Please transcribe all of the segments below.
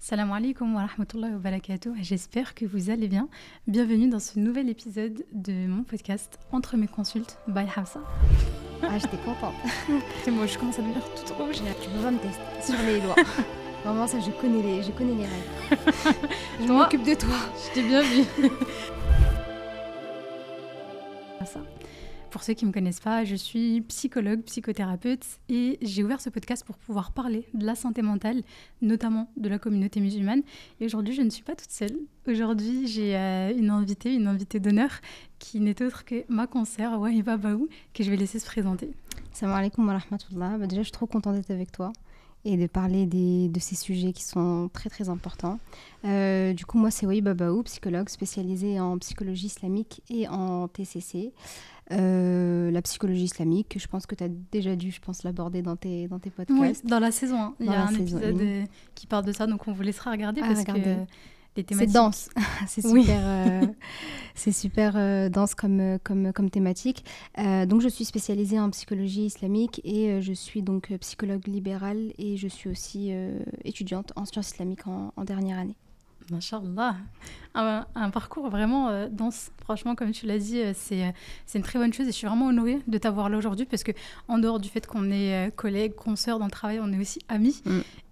Salam alaikum wa rahmatullahi wa barakatuh. J'espère que vous allez bien. Bienvenue dans ce nouvel épisode de mon podcast Entre mes consultes by Hafsa. Ah, j'étais contente. Et moi, je commence à devenir toute rouge. Tu peux pas me tester sur les doigts. Vraiment, ça, je connais les règles. Je Toi, m'occupe de toi. Je t'ai bien vu. Ça. Pour ceux qui ne me connaissent pas, je suis psychologue, psychothérapeute et j'ai ouvert ce podcast pour pouvoir parler de la santé mentale, notamment de la communauté musulmane. Et aujourd'hui, je ne suis pas toute seule. Aujourd'hui, j'ai une invitée d'honneur qui n'est autre que ma consoeur, Wahiba Baou, que je vais laisser se présenter. Salam alaikum wa rahmatullah. Déjà, je suis trop contente d'être avec toi et de parler de ces sujets qui sont très très importants. Du coup, moi, c'est Wahiba Baou, psychologue spécialisée en psychologie islamique et en TCC. La psychologie islamique, je pense que tu as déjà dû l'aborder dans tes podcasts. Oui, dans la saison 1. Il y a un saison épisode qui parle de ça, donc on vous laissera regarder parce que les thématiques... C'est dense, c'est super dense comme thématique. Donc je suis spécialisée en psychologie islamique et je suis donc psychologue libérale et je suis aussi étudiante en sciences islamiques en dernière année. Masha'Allah, un parcours vraiment dense. Franchement, comme tu l'as dit, c'est une très bonne chose et je suis vraiment honorée de t'avoir là aujourd'hui parce que en dehors du fait qu'on est collègues, consoeurs dans le travail, on est aussi amis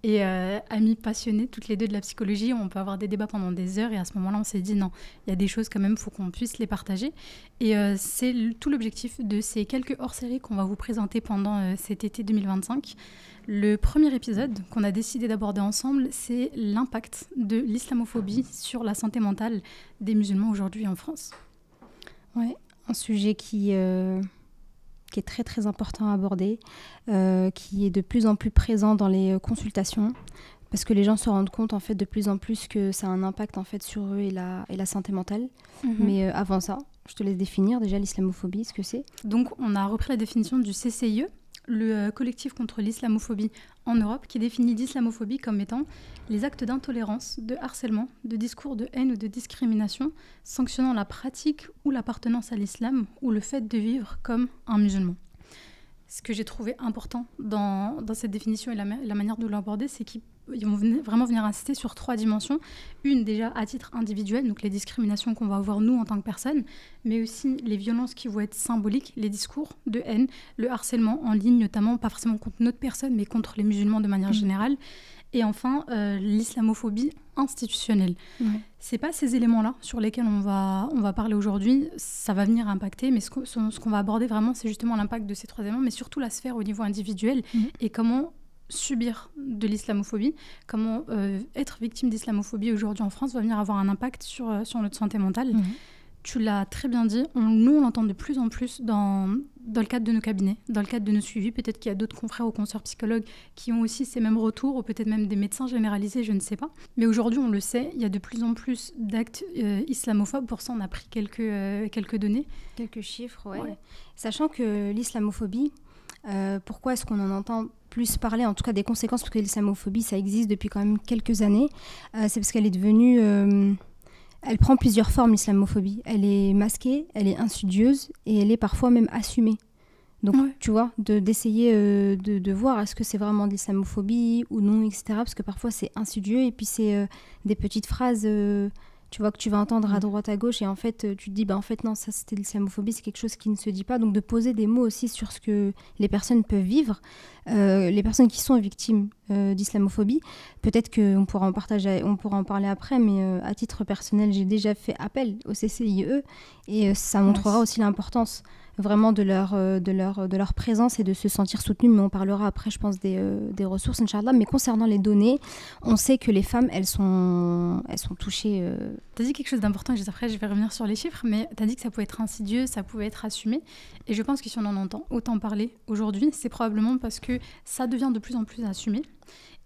et amis passionnés toutes les deux de la psychologie. On peut avoir des débats pendant des heures et à ce moment-là, on s'est dit non, il y a des choses quand même, il faut qu'on puisse les partager. Et c'est tout l'objectif de ces quelques hors-séries qu'on va vous présenter pendant cet été 2025. Le premier épisode qu'on a décidé d'aborder ensemble, c'est l'impact de l'islamophobie sur la santé mentale des musulmans aujourd'hui en France. Oui, un sujet qui est très très important à aborder, qui est de plus en plus présent dans les consultations, parce que les gens se rendent compte en fait de plus en plus que ça a un impact en fait sur eux et la santé mentale. Mais avant ça, je te laisse définir déjà l'islamophobie, ce que c'est. Donc on a repris la définition du CCIE, le collectif contre l'islamophobie en Europe, qui définit l'islamophobie comme étant les actes d'intolérance, de harcèlement, de discours de haine ou de discrimination sanctionnant la pratique ou l'appartenance à l'islam ou le fait de vivre comme un musulman. Ce que j'ai trouvé important dans cette définition et la manière de l'aborder, c'est qu'ils vont vraiment venir insister sur 3 dimensions. Une, déjà, à titre individuel, donc les discriminations qu'on va avoir nous en tant que personne, mais aussi les violences qui vont être symboliques, les discours de haine, le harcèlement en ligne, notamment, pas forcément contre notre personne, mais contre les musulmans de manière générale. Et enfin, l'islamophobie institutionnelle. C'est pas ces éléments-là sur lesquels on va parler aujourd'hui. Ça va venir impacter, mais ce qu'on va aborder vraiment, c'est justement l'impact de ces 3 éléments, mais surtout la sphère au niveau individuel et comment subir de l'islamophobie, comment être victime d'islamophobie aujourd'hui en France va venir avoir un impact sur notre santé mentale. Tu l'as très bien dit, nous on l'entend de plus en plus dans le cadre de nos cabinets, dans le cadre de nos suivis. Peut-être qu'il y a d'autres confrères ou consoeurs psychologues qui ont aussi ces mêmes retours, ou peut-être même des médecins généralisés, je ne sais pas. Mais aujourd'hui, on le sait, il y a de plus en plus d'actes islamophobes. Pour ça, on a pris quelques données. Quelques chiffres, ouais. Sachant que l'islamophobie, pourquoi est-ce qu'on en entend plus parler, en tout cas des conséquences, parce que l'islamophobie, ça existe depuis quand même quelques années. C'est parce qu'elle est devenue... Elle prend plusieurs formes, l'islamophobie. Elle est masquée, elle est insidieuse et elle est parfois même assumée. Donc, tu vois, d'essayer de voir est-ce que c'est vraiment de l'islamophobie ou non, etc. Parce que parfois, c'est insidieux et puis c'est des petites phrases, tu vois, que tu vas entendre à droite, à gauche et en fait, tu te dis, en fait, non, ça, c'était de l'islamophobie, c'est quelque chose qui ne se dit pas. Donc, de poser des mots aussi sur ce que les personnes peuvent vivre, les personnes qui sont victimes d'islamophobie. Peut-être qu'on pourra en parler après, mais à titre personnel, j'ai déjà fait appel au CCIE et ça montrera aussi l'importance vraiment de leur présence et de se sentir soutenue. Mais on parlera après, je pense, des ressources, Inch'Allah. Mais concernant les données, on sait que les femmes, elles sont touchées. Tu as dit quelque chose d'important, et après je vais revenir sur les chiffres, mais tu as dit que ça pouvait être insidieux, ça pouvait être assumé. Et je pense que si on en entend autant parler aujourd'hui, c'est probablement parce que ça devient de plus en plus assumé.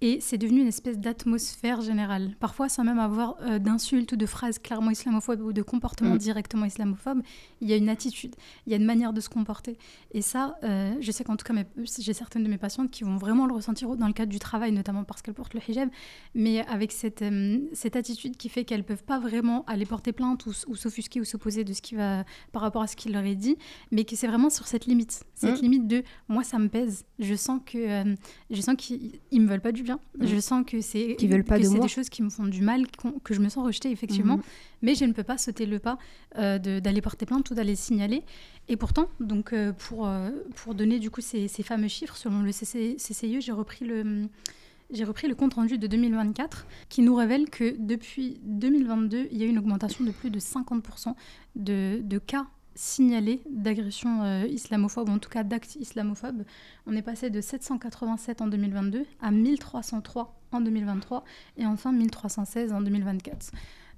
Et c'est devenu une espèce d'atmosphère générale. Parfois, sans même avoir d'insultes ou de phrases clairement islamophobes ou de comportements directement islamophobes, il y a une attitude, il y a une manière de se comporter. Et ça, je sais qu'en tout cas, j'ai certaines de mes patientes qui vont vraiment le ressentir dans le cadre du travail, notamment parce qu'elles portent le hijab, mais avec cette attitude qui fait qu'elles ne peuvent pas vraiment aller porter plainte ou s'offusquer ou s'opposer de ce qui va par rapport à ce qu'il leur est dit, mais que c'est vraiment sur cette limite de « moi, ça me pèse ». Je sens qu'ils ne me veulent pas du bien. bien. Je sens que c'est des choses qui me font du mal, que je me sens rejetée, effectivement. Mais je ne peux pas sauter le pas d'aller porter plainte ou d'aller signaler. Et pourtant, donc, pour donner du coup ces fameux chiffres, selon le CCIE, j'ai repris le compte-rendu de 2024 qui nous révèle que depuis 2022, il y a eu une augmentation de plus de 50% de cas signalés d'agressions islamophobes, ou en tout cas d'actes islamophobes. On est passé de 787 en 2022 à 1303 en 2023 et enfin 1316 en 2024.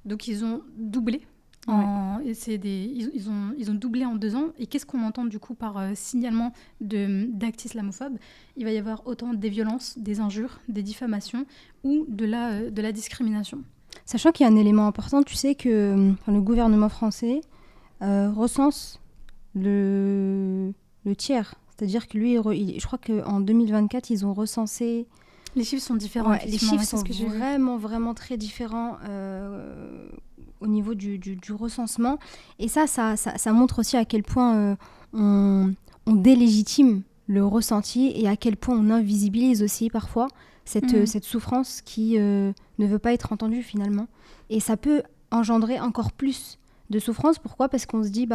Donc ils ont doublé. Ils ont doublé en 2 ans. Et qu'est-ce qu'on entend du coup par signalement d'actes islamophobes ? Il va y avoir autant des violences, des injures, des diffamations ou de la discrimination. Sachant qu'il y a un élément important, tu sais que le gouvernement français recense le tiers. C'est-à-dire que lui, je crois qu'en 2024, ils ont recensé... Les chiffres sont différents. Les chiffres sont vraiment, vraiment très différents au niveau du recensement. Et ça montre aussi à quel point on délégitime le ressenti et à quel point on invisibilise aussi parfois cette souffrance qui ne veut pas être entendue finalement. Et ça peut engendrer encore plus de souffrance. Pourquoi ? Parce qu'on se dit,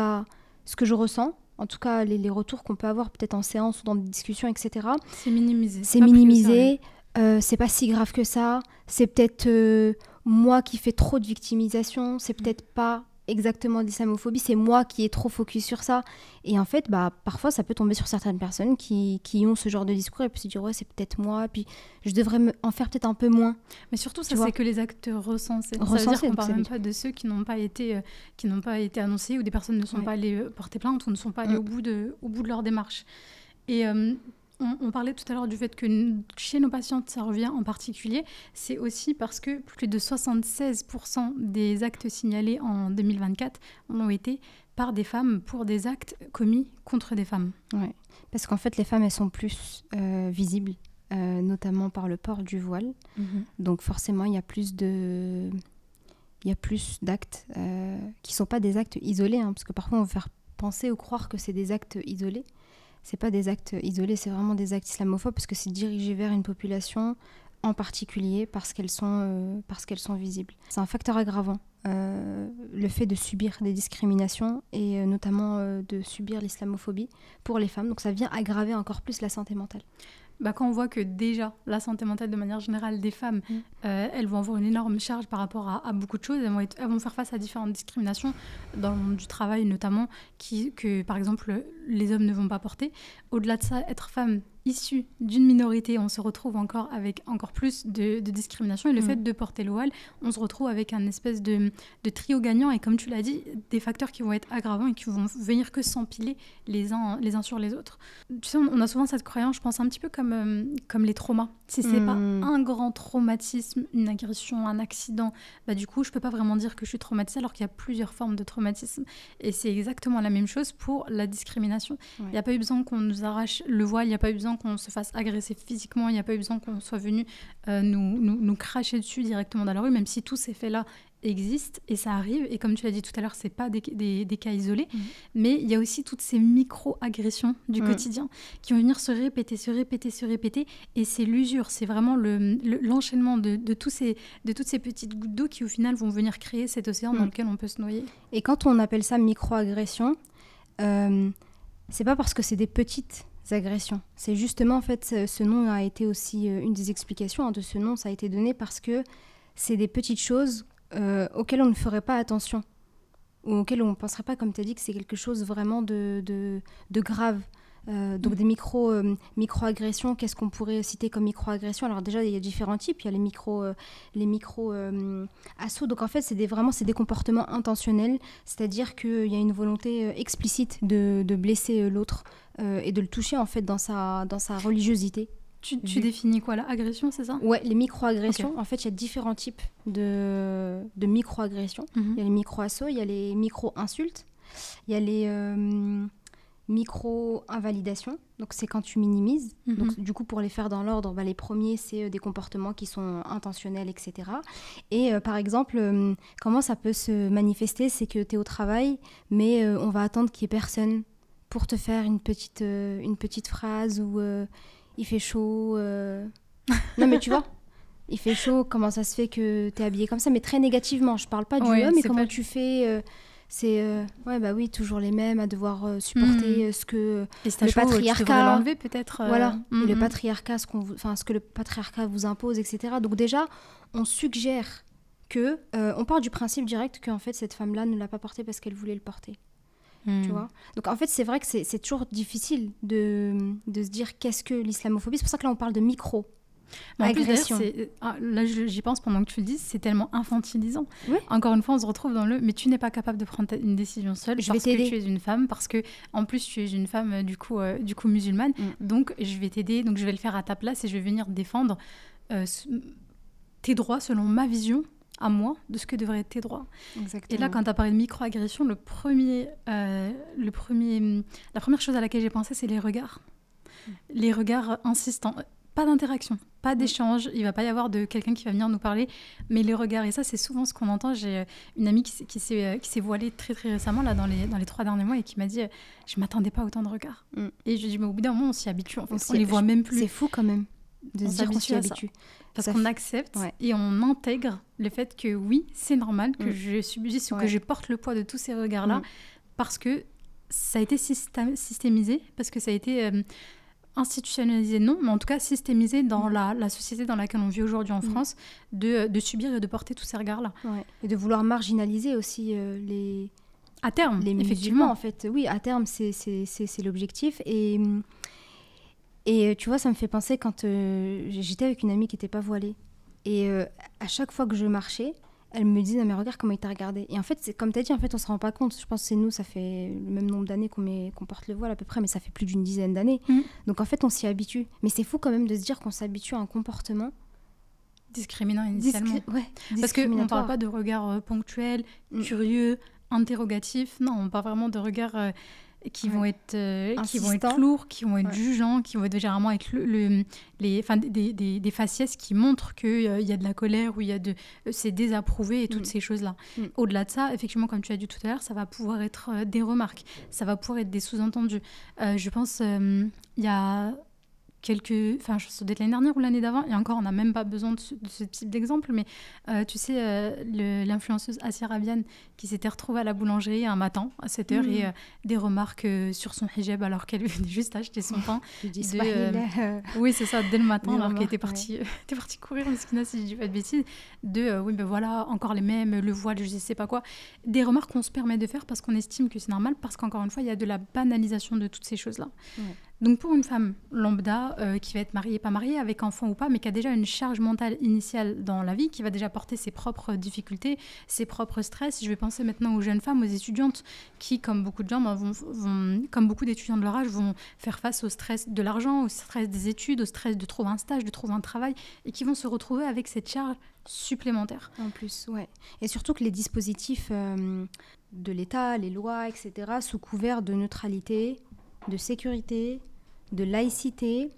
ce que je ressens, en tout cas les retours qu'on peut avoir peut-être en séance ou dans des discussions, etc. C'est minimisé. C'est minimisé. C'est pas si grave que ça. C'est peut-être moi qui fais trop de victimisation. C'est peut-être pas exactement d'islamophobie. C'est moi qui est trop focus sur ça. Et en fait, parfois, ça peut tomber sur certaines personnes qui ont ce genre de discours et puis se dire, ouais, c'est peut-être moi. Puis je devrais en faire peut-être un peu moins. Mais surtout, ça, c'est que les actes recensés. Ça veut dire qu'on ne parle même pas de ceux qui n'ont pas été annoncés ou des personnes ne sont pas allées porter plainte ou ne sont pas allées au bout de leur démarche. Et... On parlait tout à l'heure du fait que chez nos patientes, ça revient en particulier. C'est aussi parce que plus de 76% des actes signalés en 2024 ont été par des femmes pour des actes commis contre des femmes. Ouais. Parce qu'en fait, les femmes, elles sont plus visibles, notamment par le port du voile. Donc forcément, il y a plus d'actes qui ne sont pas des actes isolés, parce que parfois, on veut faire penser ou croire que c'est des actes isolés. C'est pas des actes isolés, c'est vraiment des actes islamophobes parce que c'est dirigé vers une population en particulier parce qu'elles sont visibles. C'est un facteur aggravant, le fait de subir des discriminations et notamment de subir l'islamophobie pour les femmes. Donc ça vient aggraver encore plus la santé mentale. Quand on voit que déjà, la santé mentale de manière générale des femmes, elles vont avoir une énorme charge par rapport à beaucoup de choses. Elles vont faire face à différentes discriminations dans le monde du travail notamment, que par exemple les hommes ne vont pas porter. Au-delà de ça, être femme issue d'une minorité, on se retrouve encore avec encore plus de discrimination. Et le fait de porter le voile, on se retrouve avec un espèce de trio gagnant. Et comme tu l'as dit, des facteurs qui vont être aggravants et qui vont venir que s'empiler les uns sur les autres. Tu sais, on a souvent cette croyance, je pense un petit peu comme les traumas. Si c'est pas un grand traumatisme, une agression, un accident, du coup, je peux pas vraiment dire que je suis traumatisée alors qu'il y a plusieurs formes de traumatisme. Et c'est exactement la même chose pour la discrimination. Il n'y a pas eu besoin qu'on nous arrache le voile, il n'y a pas eu besoin qu'on se fasse agresser physiquement, il n'y a pas eu besoin qu'on soit venu nous cracher dessus directement dans la rue, même si tous ces faits-là existent et ça arrive. Et comme tu l'as dit tout à l'heure, c'est pas des cas isolés, mais il y a aussi toutes ces micro-agressions du quotidien qui vont venir se répéter. Et c'est l'usure, c'est vraiment l'enchaînement de toutes ces petites gouttes d'eau qui au final vont venir créer cet océan dans lequel on peut se noyer. Et quand on appelle ça micro-agression, c'est pas parce que c'est des petites agressions. C'est justement, en fait, ce nom a été aussi une des explications de ce nom, ça a été donné parce que c'est des petites choses auxquelles on ne ferait pas attention, ou auxquelles on ne penserait pas, comme tu as dit, que c'est quelque chose vraiment de grave. Donc des micro-agressions, qu'est-ce qu'on pourrait citer comme micro-agressions ? Alors déjà, il y a différents types. Il y a les micro-assauts. Donc en fait, c'est des comportements intentionnels, c'est-à-dire qu'il y a une volonté explicite de blesser l'autre et de le toucher en fait dans sa religiosité. Tu définis quoi, la agression, c'est ça ? Ouais, les micro-agressions. Okay. En fait, il y a différents types de micro-agressions. Il y a les micro-assauts, il y a les micro-insultes, il y a les micro-invalidation, donc c'est quand tu minimises. Donc, du coup, pour les faire dans l'ordre, les premiers, c'est des comportements qui sont intentionnels, etc. Et par exemple, comment ça peut se manifester ? C'est que tu es au travail, mais on va attendre qu'il n'y ait personne pour te faire une petite phrase ou il fait chaud, Non, mais tu vois, il fait chaud, comment ça se fait que t'es habillée comme ça, mais très négativement. Je parle pas du mais comment tu fais ouais, bah oui, toujours les mêmes à devoir supporter ce que le patriarcat l'enlever peut-être. Voilà, et le patriarcat, ce que le patriarcat vous impose, etc. Donc déjà, on suggère que on part du principe direct qu'en fait cette femme-là ne l'a pas porté parce qu'elle voulait le porter. Tu vois. Donc en fait, c'est vrai que c'est toujours difficile de se dire qu'est-ce que l'islamophobie. C'est pour ça que là, on parle de micro-agression. Là, j'y pense pendant que tu le dis, c'est tellement infantilisant. Oui. Encore une fois, on se retrouve dans le « mais tu n'es pas capable de prendre une décision seule parce que tu es une femme, parce que en plus tu es une femme du coup musulmane, donc je vais t'aider, donc je vais le faire à ta place et je vais venir défendre tes droits selon ma vision à moi de ce que devraient être tes droits. » Exactement. Et là, quand tu as parlé de micro-agression, la première chose à laquelle j'ai pensé, c'est les regards. Les regards insistants. Pas d'interaction, pas d'échange. Il ne va pas y avoir de quelqu'un qui va venir nous parler, mais les regards. Et ça, c'est souvent ce qu'on entend. J'ai une amie qui s'est voilée très, très récemment, là, dans les 3 derniers mois, et qui m'a dit « je ne m'attendais pas à autant de regards ». Et je lui ai dit « mais au bout d'un moment, on s'y habitue. En fait. On les voit même plus. » C'est fou quand même de se dire qu'on s'y habitue. Parce qu'on accepte et on intègre le fait que oui, c'est normal que je subisse ou que je porte le poids de tous ces regards-là parce que ça a été systémisé, parce que ça a été institutionnalisé, non, mais en tout cas systémisé dans la société dans laquelle on vit aujourd'hui en France, de subir et de porter tous ces regards-là. Ouais. Et de vouloir marginaliser aussi les... À terme, les effectivement. En fait. Oui, à terme, c'est l'objectif. Et tu vois, ça me fait penser quand j'étais avec une amie qui n'était pas voilée. Et à chaque fois que je marchais, elle me disait « mais regarde comment il t'a regardé ». Et en fait, comme tu as dit, en fait, on ne se rend pas compte. Je pense que c'est nous, ça fait le même nombre d'années qu'on porte le voile à peu près, mais ça fait plus d'une dizaine d'années. Donc en fait, on s'y habitue. Mais c'est fou quand même de se dire qu'on s'habitue à un comportement discriminant initialement. Parce qu'on ne parle pas de regard ponctuel, curieux, interrogatif. Non, on parle vraiment de regards... qui vont être lourds, qui vont être jugeants, qui vont être généralement avec des faciès qui montrent qu'il y a de la colère ou c'est désapprouvé et toutes ces choses-là. Au-delà de ça, effectivement, comme tu as dit tout à l'heure, ça va pouvoir être des remarques, ça va pouvoir être des sous-entendus. Je pense il y a ça doit être l'année dernière ou l'année d'avant, et encore on n'a même pas besoin de ce type d'exemple, mais tu sais, l'influenceuse Assia Rabian qui s'était retrouvée à la boulangerie un matin à 7h et des remarques sur son hijab alors qu'elle venait juste acheter son pain. Oui, c'est ça, dès le matin, alors qu'elle était partie courir, mesquina, si je dis pas de bêtises, oui, ben voilà, encore les mêmes, le voile, je sais pas quoi. Des remarques qu'on se permet de faire parce qu'on estime que c'est normal, parce qu'encore une fois, il y a de la banalisation de toutes ces choses-là. Donc pour une femme lambda qui va être mariée, pas mariée, avec enfant ou pas, mais qui a déjà une charge mentale initiale dans la vie, qui va déjà porter ses propres difficultés, ses propres stress. Je vais penser maintenant aux jeunes femmes, aux étudiantes qui, comme beaucoup de gens, comme beaucoup d'étudiants de leur âge, vont faire face au stress de l'argent, au stress des études, au stress de trouver un stage, de trouver un travail, et qui vont se retrouver avec cette charge supplémentaire. En plus, ouais. Et surtout que les dispositifs de l'État, les lois, etc., sous couvert de neutralité, de sécurité, de laïcité,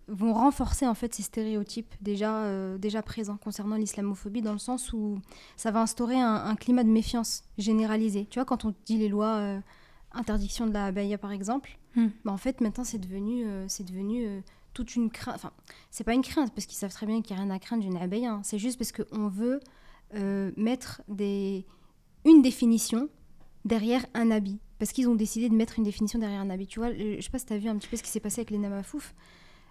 vont renforcer en fait ces stéréotypes déjà présents concernant l'islamophobie, dans le sens où ça va instaurer un climat de méfiance généralisé. Tu vois, quand on dit les lois interdiction de la abaya par exemple, bah, en fait maintenant c'est devenu toute une crainte. Enfin, c'est pas une crainte parce qu'ils savent très bien qu'il n'y a rien à craindre d'une abaya, hein. C'est juste parce qu'on veut mettre une définition derrière un habit. Parce qu'ils ont décidé de mettre une définition derrière un habit. Tu vois, je sais pas si tu as vu un petit peu ce qui s'est passé avec Lena Mafouf,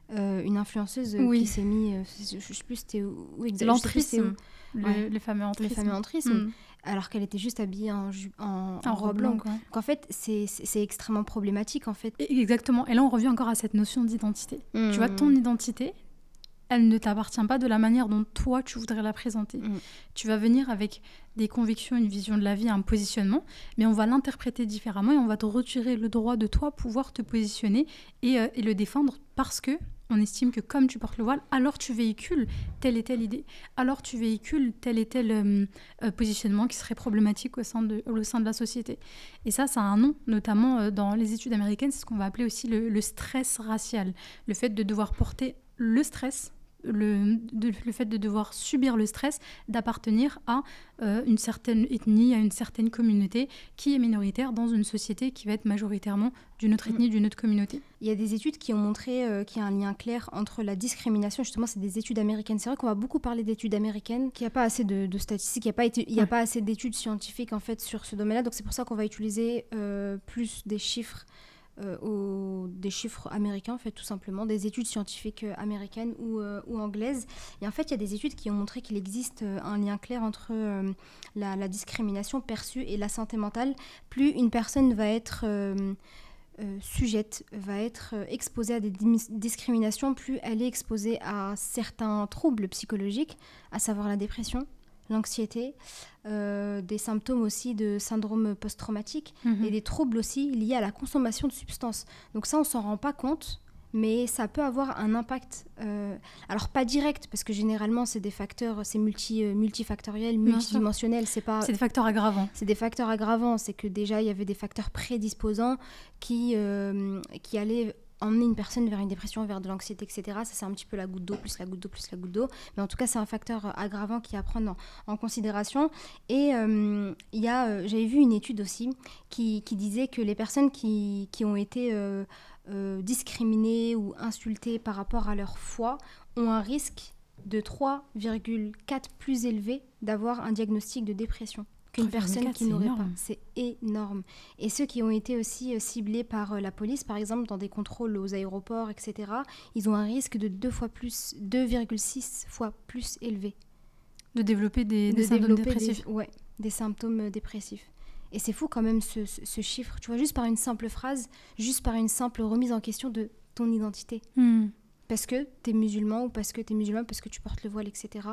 une influenceuse qui s'est mis... je sais plus c'était où exactement. L'entrisme. Le fameux entrisme. Le fameux entrisme. Alors qu'elle était juste habillée en robe blanche. Donc en fait, c'est extrêmement problématique en fait. Exactement. Et là, on revient encore à cette notion d'identité. Tu vois, ton identité, elle ne t'appartient pas de la manière dont toi, tu voudrais la présenter. Tu vas venir avec des convictions, une vision de la vie, un positionnement, mais on va l'interpréter différemment et on va te retirer le droit de toi pouvoir te positionner et le défendre parce que on estime que comme tu portes le voile, alors tu véhicules telle et telle idée, alors tu véhicules tel et tel positionnement qui serait problématique au sein de la société. Et ça a un nom, notamment dans les études américaines, c'est ce qu'on va appeler aussi le stress racial. Le fait de devoir porter le stress le fait de devoir subir le stress d'appartenir à une certaine ethnie, à une certaine communauté qui est minoritaire dans une société qui va être majoritairement d'une autre ethnie, d'une autre communauté. Il y a des études qui ont montré qu'il y a un lien clair entre la discrimination, justement c'est des études américaines. C'est vrai qu'on va beaucoup parler d'études américaines, qu'il n'y a pas assez de statistiques, il n'y a pas assez d'études scientifiques en fait sur ce domaine-là, donc c'est pour ça qu'on va utiliser plus des chiffres américains, en fait, tout simplement, des études scientifiques américaines ou anglaises. Et en fait, il y a des études qui ont montré qu'il existe un lien clair entre la discrimination perçue et la santé mentale. Plus une personne va être sujette, va être exposée à des discriminations, plus elle est exposée à certains troubles psychologiques, à savoir la dépression, l'anxiété, des symptômes aussi de syndrome post-traumatique et des troubles aussi liés à la consommation de substances. Donc ça, on s'en rend pas compte, mais ça peut avoir un impact, alors pas direct, parce que généralement, c'est des facteurs, c'est multifactoriel, multidimensionnel. C'est des facteurs aggravants. C'est des facteurs aggravants, c'est que déjà, il y avait des facteurs prédisposants qui allaient emmener une personne vers une dépression, vers de l'anxiété, etc. Ça, c'est un petit peu la goutte d'eau, plus la goutte d'eau, plus la goutte d'eau. Mais en tout cas, c'est un facteur aggravant qui est à prendre en considération. Et j'avais vu une étude aussi qui disait que les personnes qui ont été discriminées ou insultées par rapport à leur foi ont un risque de 3,4 plus élevé d'avoir un diagnostic de dépression qu'une personne qui n'aurait pas. C'est énorme. Et ceux qui ont été aussi ciblés par la police, par exemple, dans des contrôles aux aéroports, etc., ils ont un risque de 2,6 fois plus élevé. De développer des symptômes dépressifs. Des symptômes dépressifs. Et c'est fou quand même ce chiffre, tu vois, juste par une simple phrase, juste par une simple remise en question de ton identité. Parce que tu es musulman ou parce que tu es musulmane, parce que tu portes le voile, etc.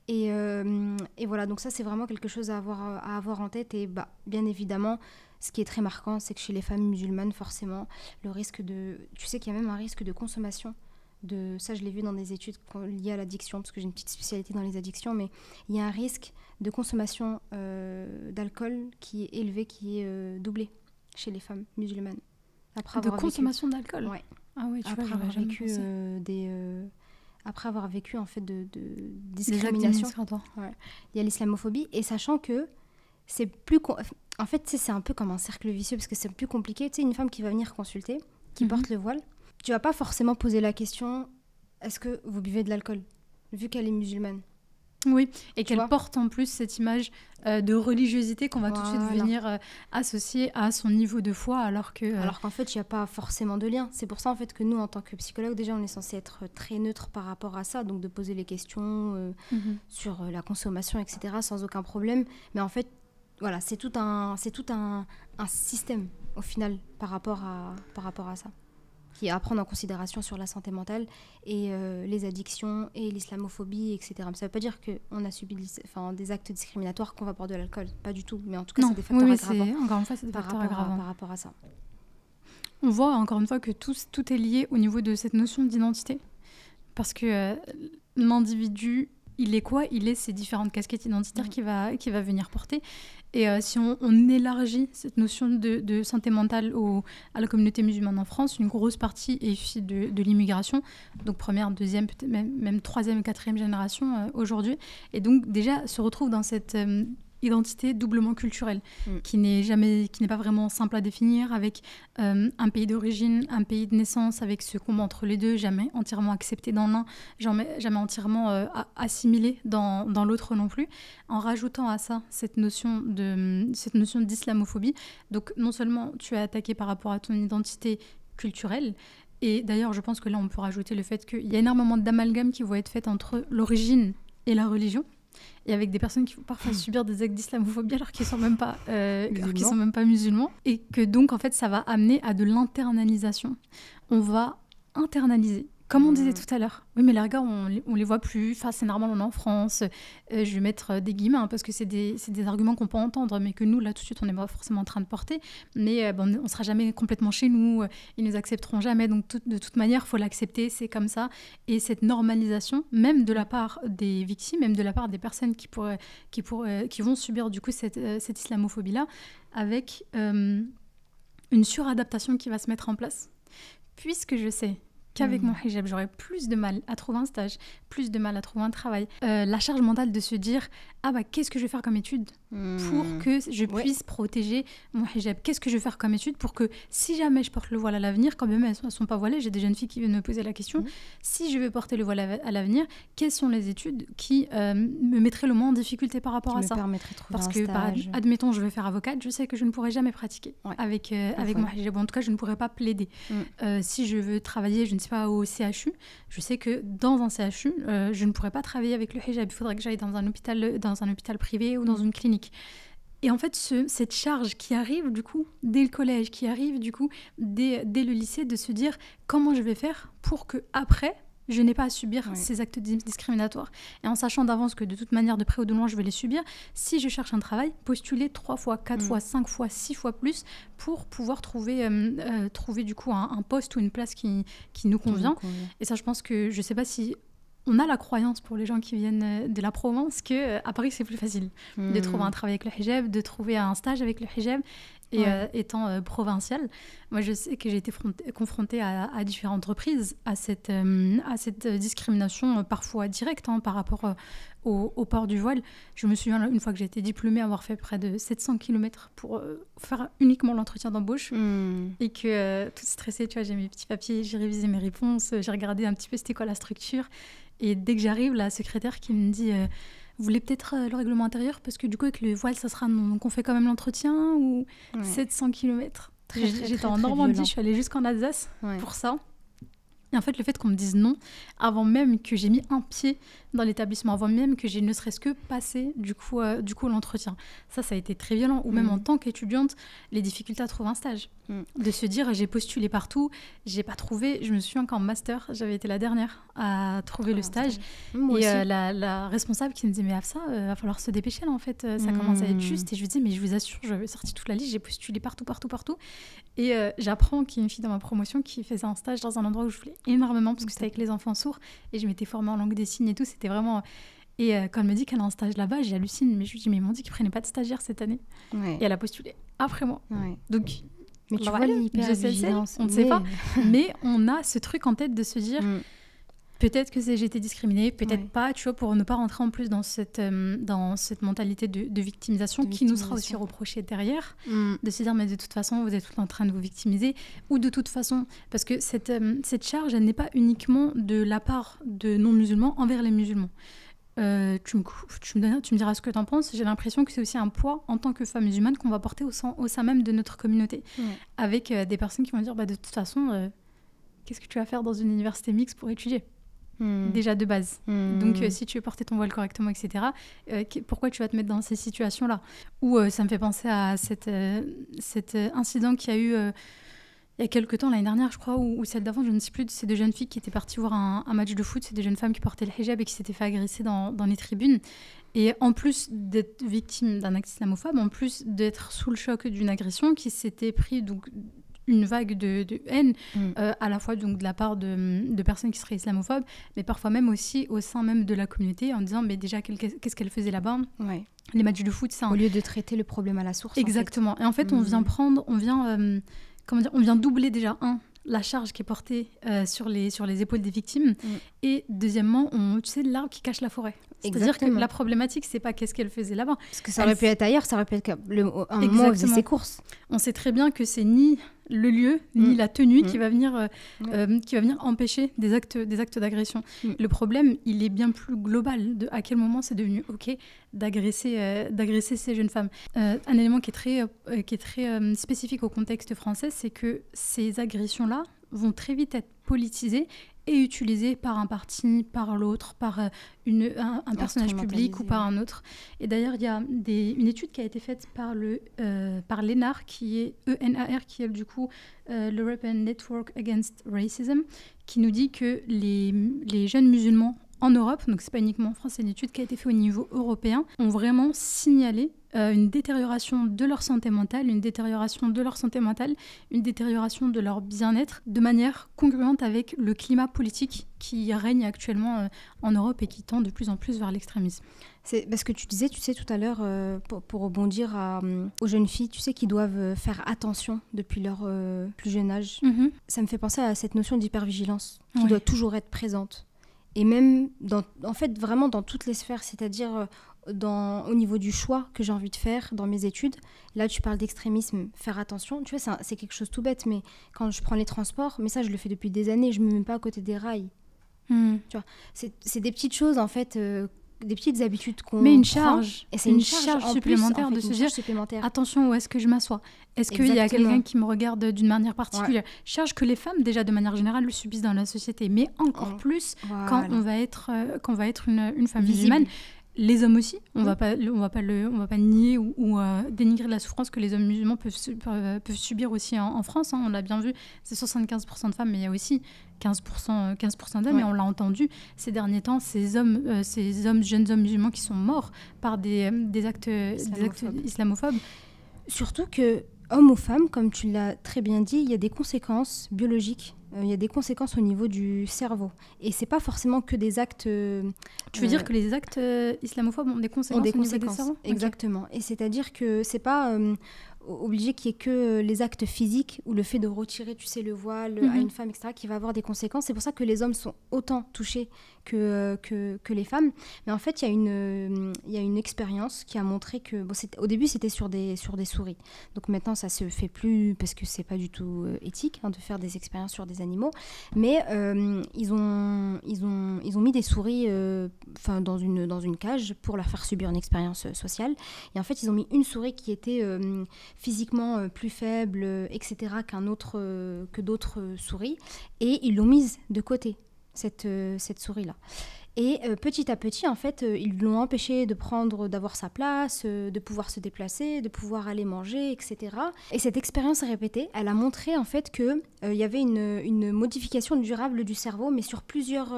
Et voilà, donc ça, c'est vraiment quelque chose à avoir en tête. Et bien évidemment, ce qui est très marquant, c'est que chez les femmes musulmanes, forcément, le risque de... Tu sais qu'il y a même un risque de consommation. Ça, je l'ai vu dans des études liées à l'addiction, parce que j'ai une petite spécialité dans les addictions, mais il y a un risque de consommation d'alcool qui est élevé, qui est doublé chez les femmes musulmanes. Consommation d'alcool. Ouais. Ah oui, après avoir vécu en fait de discrimination, il y a l'islamophobie, et sachant que c'est plus en fait c'est un peu comme un cercle vicieux, parce que c'est plus compliqué. Tu sais, une femme qui va venir consulter, qui porte le voile, tu vas pas forcément poser la question est-ce que vous buvez de l'alcool, vu qu'elle est musulmane. Oui, et qu'elle porte en plus cette image de religiosité qu'on va tout de suite venir associer à son niveau de foi, alors qu'en fait, il n'y a pas forcément de lien. C'est pour ça en fait que nous, en tant que psychologue, déjà, on est censé être très neutre par rapport à ça, donc de poser les questions sur la consommation, etc., sans aucun problème. Mais en fait, voilà, c'est tout un système, au final, par rapport à ça, qui est à prendre en considération sur la santé mentale et les addictions et l'islamophobie, etc. Mais ça ne veut pas dire qu'on a subi des actes discriminatoires qu'on va boire de l'alcool, pas du tout. Mais en tout cas, c'est des facteurs aggravants. Encore une fois, c'est des facteurs aggravants par rapport à ça. On voit encore une fois que tout est lié au niveau de cette notion d'identité. Parce que l'individu, il est quoi ? Il est ces différentes casquettes identitaires qu'il va venir porter. Et si on élargit cette notion de santé mentale à la communauté musulmane en France, une grosse partie est issue de l'immigration, donc première, deuxième, peut-être même troisième et quatrième génération aujourd'hui. Et donc déjà se retrouve dans cette identité doublement culturelle, qui n'est pas vraiment simple à définir, avec un pays d'origine, un pays de naissance, avec ce combat entre les deux, jamais entièrement accepté dans l'un, jamais entièrement assimilé dans l'autre non plus, en rajoutant à ça cette notion d'islamophobie. Donc non seulement tu es attaqué par rapport à ton identité culturelle, et d'ailleurs je pense que là on peut rajouter le fait qu'il y a énormément d'amalgames qui vont être faits entre l'origine et la religion, et avec des personnes qui vont parfois subir des actes d'islamophobie alors qu'ils ne sont même pas musulmans, et que donc en fait ça va amener à de l'internalisation. On va internaliser, comme on disait tout à l'heure. Oui, mais les regards, on les voit plus, enfin, c'est normal, on est en France, je vais mettre des guillemets parce que c'est des arguments qu'on peut entendre, mais que nous là tout de suite on n'est pas forcément en train de porter, mais on ne sera jamais complètement chez nous, ils nous accepteront jamais, donc de toute manière il faut l'accepter, c'est comme ça. Et cette normalisation, même de la part des victimes, même de la part des personnes qui vont subir du coup cette islamophobie là, avec une suradaptation qui va se mettre en place, puisque je sais qu'avec mon hijab, j'aurais plus de mal à trouver un stage, plus de mal à trouver un travail. La charge mentale de se dire « Ah bah, qu'est-ce que je vais faire comme étude pour que je puisse protéger mon hijab ? Qu'est-ce que je vais faire comme étude pour que si jamais je porte le voile à l'avenir, quand même elles ne sont pas voilées, j'ai des jeunes filles qui viennent me poser la question, si je vais porter le voile à l'avenir, quelles sont les études qui me mettraient le moins en difficulté par rapport à ça ? Parce que, admettons, je veux faire avocate, je sais que je ne pourrai jamais pratiquer avec mon hijab, en tout cas, je ne pourrai pas plaider. Si je veux travailler, je ne sais pas, au CHU, je sais que dans un CHU, je ne pourrais pas travailler avec le hijab. Il faudrait que j'aille dans un hôpital privé ou dans une clinique. Et en fait, cette charge qui arrive, du coup, dès le collège, qui arrive, du coup, dès le lycée, de se dire comment je vais faire pour que après je n'ai pas à subir ces actes discriminatoires. Et en sachant d'avance que de toute manière, de près ou de loin, je vais les subir, si je cherche un travail, postuler 3 fois, 4 fois, 5 fois, 6 fois plus pour pouvoir trouver du coup un poste ou une place qui nous convient. Et ça, je pense que, je ne sais pas si on a la croyance pour les gens qui viennent de la Provence qu'à Paris, c'est plus facile de trouver un travail avec le hijab, de trouver un stage avec le hijab. Et étant provinciale, moi je sais que j'ai été confrontée à différentes reprises à cette discrimination parfois directe par rapport au port du voile. Je me souviens une fois que j'ai été diplômée avoir fait près de 700 km pour faire uniquement l'entretien d'embauche et que toute stressée, tu vois, j'ai mes petits papiers, j'ai révisé mes réponses, j'ai regardé un petit peu c'était quoi la structure et dès que j'arrive, la secrétaire qui me dit vous voulez peut-être le règlement intérieur parce que du coup avec le voile ça sera non, donc on fait quand même l'entretien ou 700 km. J'étais en Normandie, je suis allée jusqu'en Alsace pour ça. Et en fait, le fait qu'on me dise non, avant même que j'ai mis un pied dans l'établissement, avant même que j'ai ne serait-ce que passé du coup l'entretien, ça a été très violent. Ou même en tant qu'étudiante, les difficultés à trouver un stage. De se dire, j'ai postulé partout, j'ai pas trouvé. Je me souviens qu'en master, j'avais été la dernière à trouver le stage. Et la responsable qui me disait, mais Hafsa, va falloir se dépêcher là en fait, ça commence à être juste. Et je lui disais, mais je vous assure, j'avais sorti toute la liste, j'ai postulé partout. Et j'apprends qu'il y a une fille dans ma promotion qui faisait un stage dans un endroit où je voulais énormément parce que c'était avec les enfants sourds et je m'étais formée en langue des signes et tout, c'était vraiment... Et quand elle me dit qu'elle a un stage là-bas, j'hallucine, mais je lui dis, mais ils m'ont dit qu'ils prenaient pas de stagiaire cette année. Et elle a postulé après moi. Donc, mais tu vois l'hypervigilance, on ne sait pas, mais on a ce truc en tête de se dire... Peut-être que j'ai été discriminée, peut-être pas, tu vois, pour ne pas rentrer en plus dans cette mentalité de victimisation qui nous sera aussi reprochée derrière, de se dire, mais de toute façon, vous êtes tout en train de vous victimiser, ou de toute façon, parce que cette charge, elle n'est pas uniquement de la part de non-musulmans envers les musulmans. Tu me diras ce que tu en penses, j'ai l'impression que c'est aussi un poids en tant que femme musulmane qu'on va porter au sein même de notre communauté, avec des personnes qui vont dire, bah, de toute façon, qu'est-ce que tu vas faire dans une université mixte pour étudier ? Déjà de base. Donc si tu veux porter ton voile correctement, etc., pourquoi tu vas te mettre dans ces situations-là ? Ou ça me fait penser à cet incident qu'il y a eu il y a quelques temps, l'année dernière, je crois, ou celle d'avant, je ne sais plus, c'est deux jeunes filles qui étaient parties voir un match de foot, c'est des jeunes femmes qui portaient le hijab et qui s'étaient fait agresser dans les tribunes. Et en plus d'être victimes d'un acte islamophobe, en plus d'être sous le choc d'une agression qui s'était pris... donc une vague de haine, à la fois donc, de la part de personnes qui seraient islamophobes, mais parfois même aussi au sein même de la communauté, en disant mais déjà qu'est-ce qu'elle faisait là-bas. Les matchs de foot, c'est au lieu de traiter le problème à la source. Exactement. Et en fait, on vient doubler déjà la charge qui est portée sur les épaules des victimes. Et deuxièmement, tu sais, l'arbre qui cache la forêt. C'est-à-dire que la problématique, c'est pas qu'est-ce qu'elle faisait là-bas. Parce que ça aurait pu être ailleurs, ça aurait pu être un moment où elle faisait ses courses. On sait très bien que c'est ni le lieu, ni la tenue qui va venir empêcher des actes d'agression. Le problème, il est bien plus global de à quel moment c'est devenu OK d'agresser ces jeunes femmes. Un élément qui est très spécifique au contexte français, c'est que ces agressions-là vont très vite être politisées et utilisées par un parti, par l'autre, par un personnage public ou par un autre. Et d'ailleurs, il y a une étude qui a été faite par l'ENAR, qui est ENAR, qui est du coup l'European Network Against Racism, qui nous dit que les jeunes musulmans en Europe, donc c'est pas uniquement en France, c'est une étude qui a été faite au niveau européen, ont vraiment signalé une détérioration de leur santé mentale, une détérioration de leur bien-être, de manière congruente avec le climat politique qui règne actuellement en Europe et qui tend de plus en plus vers l'extrémisme. C'est parce que tu disais, tu sais, tout à l'heure, pour rebondir aux jeunes filles, tu sais, qui doivent faire attention depuis leur plus jeune âge. Ça me fait penser à cette notion d'hypervigilance qui doit toujours être présente. Et même, en fait, vraiment dans toutes les sphères, c'est-à-dire au niveau du choix que j'ai envie de faire dans mes études. Là, tu parles d'extrémisme, faire attention. Tu vois, c'est quelque chose tout bête, mais quand je prends les transports, mais ça, je le fais depuis des années, je ne me mets pas à côté des rails. Tu vois, c'est des petites choses, en fait, des petites habitudes qu'on Mais une charge, et c'est une charge supplémentaire de se dire attention, où est-ce que je m'assois ? Est-ce qu'il y a quelqu'un qui me regarde d'une manière particulière ? Charge que les femmes, déjà de manière générale, le subissent dans la société, mais encore plus quand on va être une femme musulmane. Les hommes aussi, on va pas nier ou dénigrer la souffrance que les hommes musulmans peuvent subir aussi en France. On l'a bien vu, c'est 75% de femmes, mais il y a aussi 15% d'hommes, et on l'a entendu ces derniers temps, ces jeunes hommes musulmans qui sont morts par des actes islamophobes. Surtout que, homme ou femme, comme tu l'as très bien dit, il y a des conséquences biologiques. Il y a des conséquences au niveau du cerveau. Et c'est pas forcément que des actes... Tu veux dire que les actes islamophobes ont des conséquences au niveau du cerveau ? Exactement. Okay. Et c'est-à-dire que c'est pas obligé qu'il y ait que les actes physiques ou le fait de retirer, tu sais, le voile à une femme, etc., qui va avoir des conséquences. C'est pour ça que les hommes sont autant touchés que les femmes. Mais en fait, il y a une expérience qui a montré que... au début, c'était sur des souris. Donc maintenant, ça se fait plus parce que c'est pas du tout éthique de faire des expériences sur des animaux. Mais ils ont mis des souris dans une cage pour leur faire subir une expérience sociale. Et en fait, ils ont mis une souris qui était physiquement plus faible, etc., que d'autres souris. Et ils l'ont mise de côté, cette souris-là. Et petit à petit, en fait, ils l'ont empêché d'avoir sa place, de pouvoir se déplacer, de pouvoir aller manger, etc. Et cette expérience répétée, elle a montré en fait qu'il y avait une modification durable du cerveau, mais sur plusieurs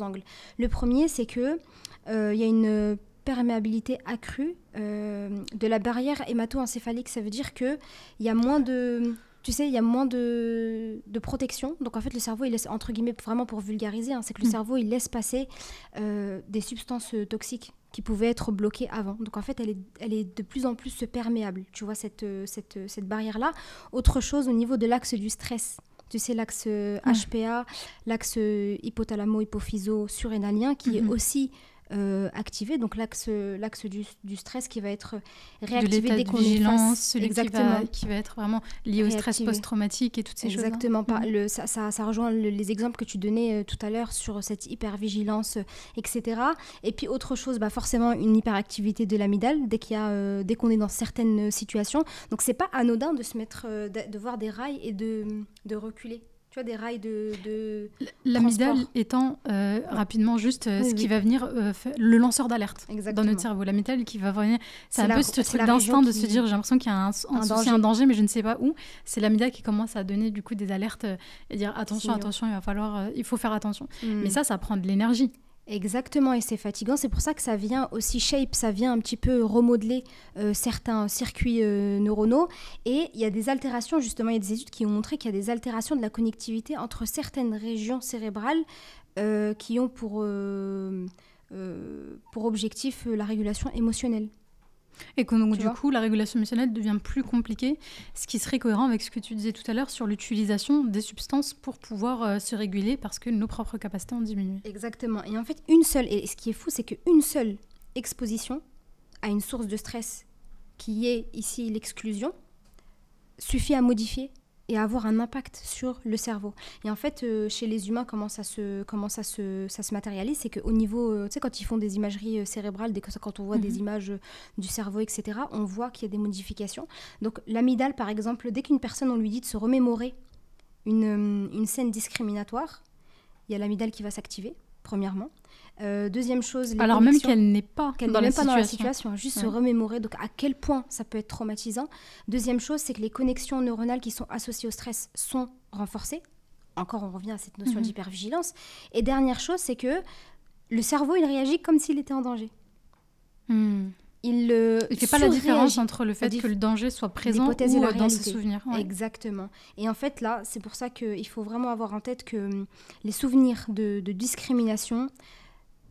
angles. Le premier, c'est qu'il y a une perméabilité accrue de la barrière hémato-encéphalique. Ça veut dire qu'il y a moins de... Tu sais, il y a moins de protection. Donc, en fait, le cerveau, il laisse, entre guillemets, vraiment pour vulgariser, c'est que le cerveau, il laisse passer des substances toxiques qui pouvaient être bloquées avant. Donc, en fait, elle est de plus en plus perméable, tu vois, cette barrière-là. Autre chose au niveau de l'axe du stress. Tu sais, l'axe HPA, l'axe hypothalamo-hypophyso-surrénalien, qui est aussi... activé, donc l'axe du stress qui va être réactivé dès qu'on est face. Celui qui va être vraiment lié au stress post-traumatique et toutes ces choses. Exactement. Ça rejoint les exemples que tu donnais tout à l'heure sur cette hypervigilance, etc. Et puis autre chose, forcément une hyperactivité de l'amygdale dès qu'on est dans certaines situations. Donc c'est pas anodin de se mettre, de voir des rails et de reculer. Tu vois, des rails de l'amygdale étant rapidement juste ce qui va venir le lanceur d'alerte dans notre cerveau. L'amygdale qui va venir... C'est un peu ce truc d'instinct de se dire j'ai l'impression qu'il y a un danger, mais je ne sais pas où. C'est l'amygdale qui commence à donner du coup des alertes et dire attention, il faut faire attention. Mais ça prend de l'énergie. Exactement, et c'est fatigant. C'est pour ça que ça vient aussi ça vient un petit peu remodeler certains circuits neuronaux. Et il y a des altérations, justement, il y a des études qui ont montré qu'il y a des altérations de la connectivité entre certaines régions cérébrales qui ont pour objectif la régulation émotionnelle. Et que donc, du coup, la régulation émotionnelle devient plus compliquée, ce qui serait cohérent avec ce que tu disais tout à l'heure sur l'utilisation des substances pour pouvoir se réguler parce que nos propres capacités ont diminué. Exactement. Et en fait, et ce qui est fou, c'est qu'une seule exposition à une source de stress, qui est ici l'exclusion, suffit à modifier et à avoir un impact sur le cerveau. Et en fait, chez les humains, comment ça se matérialise, c'est qu'au niveau, tu sais, quand ils font des imageries cérébrales, quand on voit des images du cerveau, etc., on voit qu'il y a des modifications. Donc l'amygdale, par exemple, dès qu'une personne, on lui dit de se remémorer une scène discriminatoire, il y a l'amygdale qui va s'activer, premièrement. Deuxième chose, alors même qu'elle n'est pas dans la situation, juste se remémorer, donc à quel point ça peut être traumatisant. Deuxième chose, c'est que les connexions neuronales qui sont associées au stress sont renforcées. Encore, on revient à cette notion d'hypervigilance. Et dernière chose, c'est que le cerveau, il réagit comme s'il était en danger. Il ne fait pas la différence entre le fait que le danger soit présent ou dans ses souvenirs. Ouais. Exactement. Et en fait, là, c'est pour ça qu'il faut vraiment avoir en tête que les souvenirs de discrimination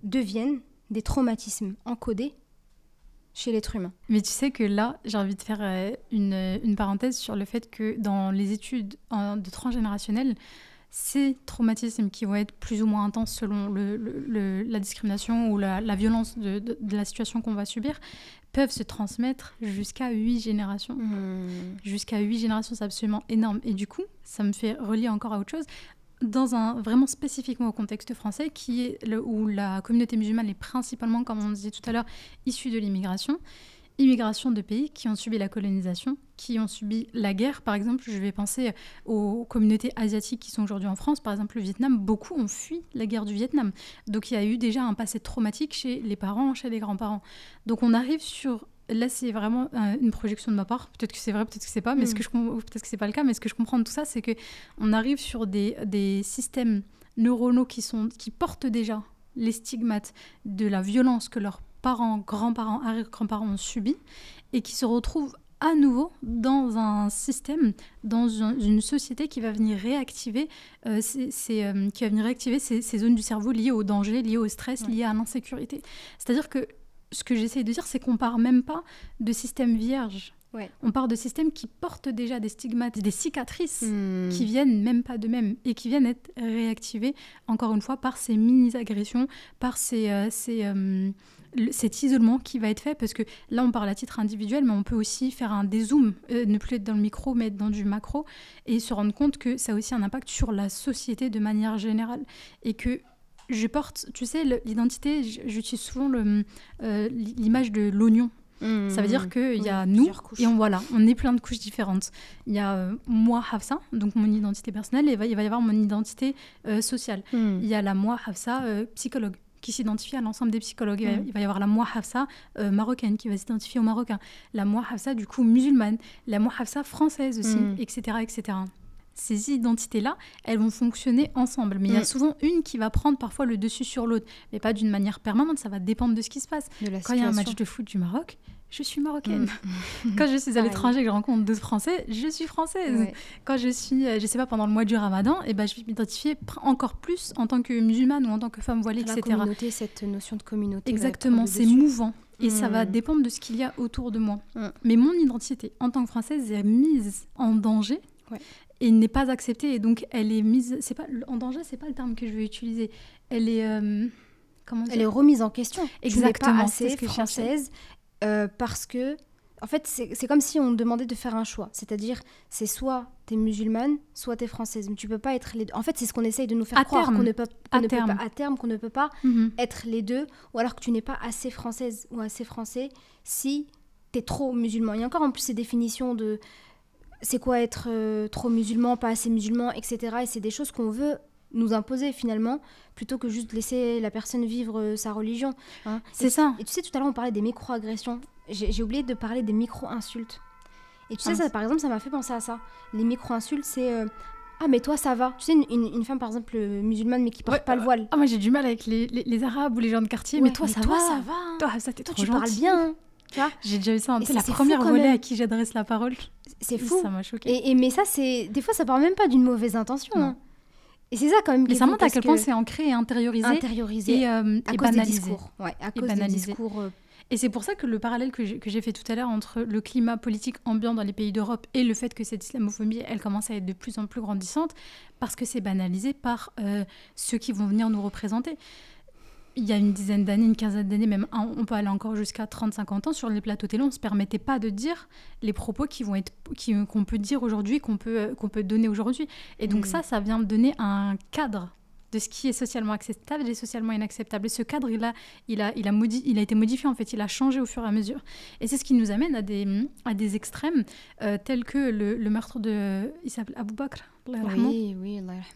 deviennent des traumatismes encodés chez l'être humain. Mais tu sais que là, j'ai envie de faire une parenthèse sur le fait que dans les études de transgénérationnel, ces traumatismes qui vont être plus ou moins intenses selon la discrimination ou la violence de la situation qu'on va subir, peuvent se transmettre jusqu'à 8 générations. Jusqu'à 8 générations, c'est absolument énorme. Et du coup, ça me fait relier encore à autre chose. Vraiment spécifiquement au contexte français, où la communauté musulmane est principalement, comme on disait tout à l'heure, issue de l'immigration de pays qui ont subi la colonisation, qui ont subi la guerre. Par exemple, je vais penser aux communautés asiatiques qui sont aujourd'hui en France. Par exemple, le Vietnam, beaucoup ont fui la guerre du Vietnam. Donc, il y a eu déjà un passé traumatique chez les parents, chez les grands-parents. Donc, on arrive sur... Là, c'est vraiment une projection de ma part. Peut-être que c'est vrai, peut-être que c'est pas, mais peut-être que c'est pas le cas. Mais ce que je comprends de tout ça, c'est qu'on arrive sur des systèmes neuronaux qui portent déjà les stigmates de la violence que leurs parents, grands-parents, arrière-grands-parents ont subi et qui se retrouvent à nouveau dans un système, dans une société qui va venir réactiver ces zones du cerveau liées au danger, liées au stress, liées à l'insécurité. C'est-à-dire que ce que j'essaie de dire, c'est qu'on part même pas de systèmes vierges. Ouais. On part de systèmes qui portent déjà des stigmates, des cicatrices qui viennent même pas d'eux-mêmes et qui viennent être réactivées, encore une fois, par ces mini-agressions, par cet isolement qui va être fait, parce que là, on parle à titre individuel, mais on peut aussi faire un dézoom, ne plus être dans le micro, mais être dans du macro, et se rendre compte que ça a aussi un impact sur la société de manière générale. Et que je porte, tu sais, l'identité, j'utilise souvent l'image de l'oignon. Ça veut dire qu'il y a nous, et on est plein de couches différentes. Il y a moi, Hafsa, donc mon identité personnelle, et il va y avoir mon identité sociale. Il y a la moi, Hafsa, psychologue, qui s'identifie à l'ensemble des psychologues. Il va y avoir la moi, Hafsa, marocaine, qui va s'identifier aux Marocains. La moi, Hafsa, du coup, musulmane. La moi, Hafsa, française aussi, etc., etc. Ces identités-là, elles vont fonctionner ensemble. Mais il y a souvent une qui va prendre parfois le dessus sur l'autre. Mais pas d'une manière permanente, ça va dépendre de ce qui se passe. Quand il y a un match de foot du Maroc, je suis marocaine. Quand je suis à l'étranger et que je rencontre d'autres Français, je suis française. Ouais. Quand je suis, je sais pas, pendant le mois du Ramadan, je vais m'identifier encore plus en tant que musulmane ou en tant que femme voilée, etc. La communauté, cette notion de communauté. Exactement, c'est mouvant. Et ça va dépendre de ce qu'il y a autour de moi. Mais mon identité, en tant que Française, est mise en danger. Ouais. Et n'est pas acceptée, et donc elle est mise... en danger, c'est pas le terme que je vais utiliser. Elle est... elle est remise en question. Exactement. Tu n'es pas assez française parce que... En fait, c'est comme si on demandait de faire un choix. C'est-à-dire, c'est soit t'es musulmane, soit t'es française. Mais tu peux pas être les deux. En fait, c'est ce qu'on essaye de nous faire croire, qu'on ne peut pas être les deux, ou alors que tu n'es pas assez française ou assez français si t'es trop musulman. Il y a encore en plus ces définitions de... C'est quoi être trop musulman, pas assez musulman, etc. Et c'est des choses qu'on veut nous imposer finalement, plutôt que juste laisser la personne vivre sa religion. Hein. C'est ça. Et tu sais, tout à l'heure, on parlait des micro-agressions. J'ai oublié de parler des micro-insultes. Et tu sais, ça, par exemple, ça m'a fait penser à ça. Les micro-insultes, c'est... Ah, mais toi, ça va. Tu sais, une femme, par exemple, musulmane, mais qui porte pas le voile. Ah, moi, j'ai du mal avec les Arabes ou les gens de quartier. Ouais, mais toi, ça va. Toi, ça, t'es trop tu parles bien. J'ai déjà eu ça. C'est la première volée à qui j'adresse la parole. C'est fou. Ça m'a choquée. Mais ça, c'est... Des fois, ça part même pas d'une mauvaise intention. Hein. Et c'est ça, quand même. Mais ça montre à quel point c'est ancré et intériorisé. Et à cause banalisé. Des discours. Ouais, à cause des discours... Et c'est pour ça que le parallèle que j'ai fait tout à l'heure entre le climat politique ambiant dans les pays d'Europe et le fait que cette islamophobie, elle commence à être de plus en plus grandissante, parce que c'est banalisé par ceux qui vont venir nous représenter. Il y a une dizaine d'années, une quinzaine d'années, même on peut aller encore jusqu'à 30-50 ans, sur les plateaux télé, on ne se permettait pas de dire les propos qu'on peut dire aujourd'hui, qu'on peut donner aujourd'hui. Et donc ça vient donner un cadre de ce qui est socialement acceptable et socialement inacceptable. Et ce cadre, il a été modifié, en fait, il a changé au fur et à mesure. Et c'est ce qui nous amène à des extrêmes tels que le meurtre il s'appelle Abou Bakr, Oui,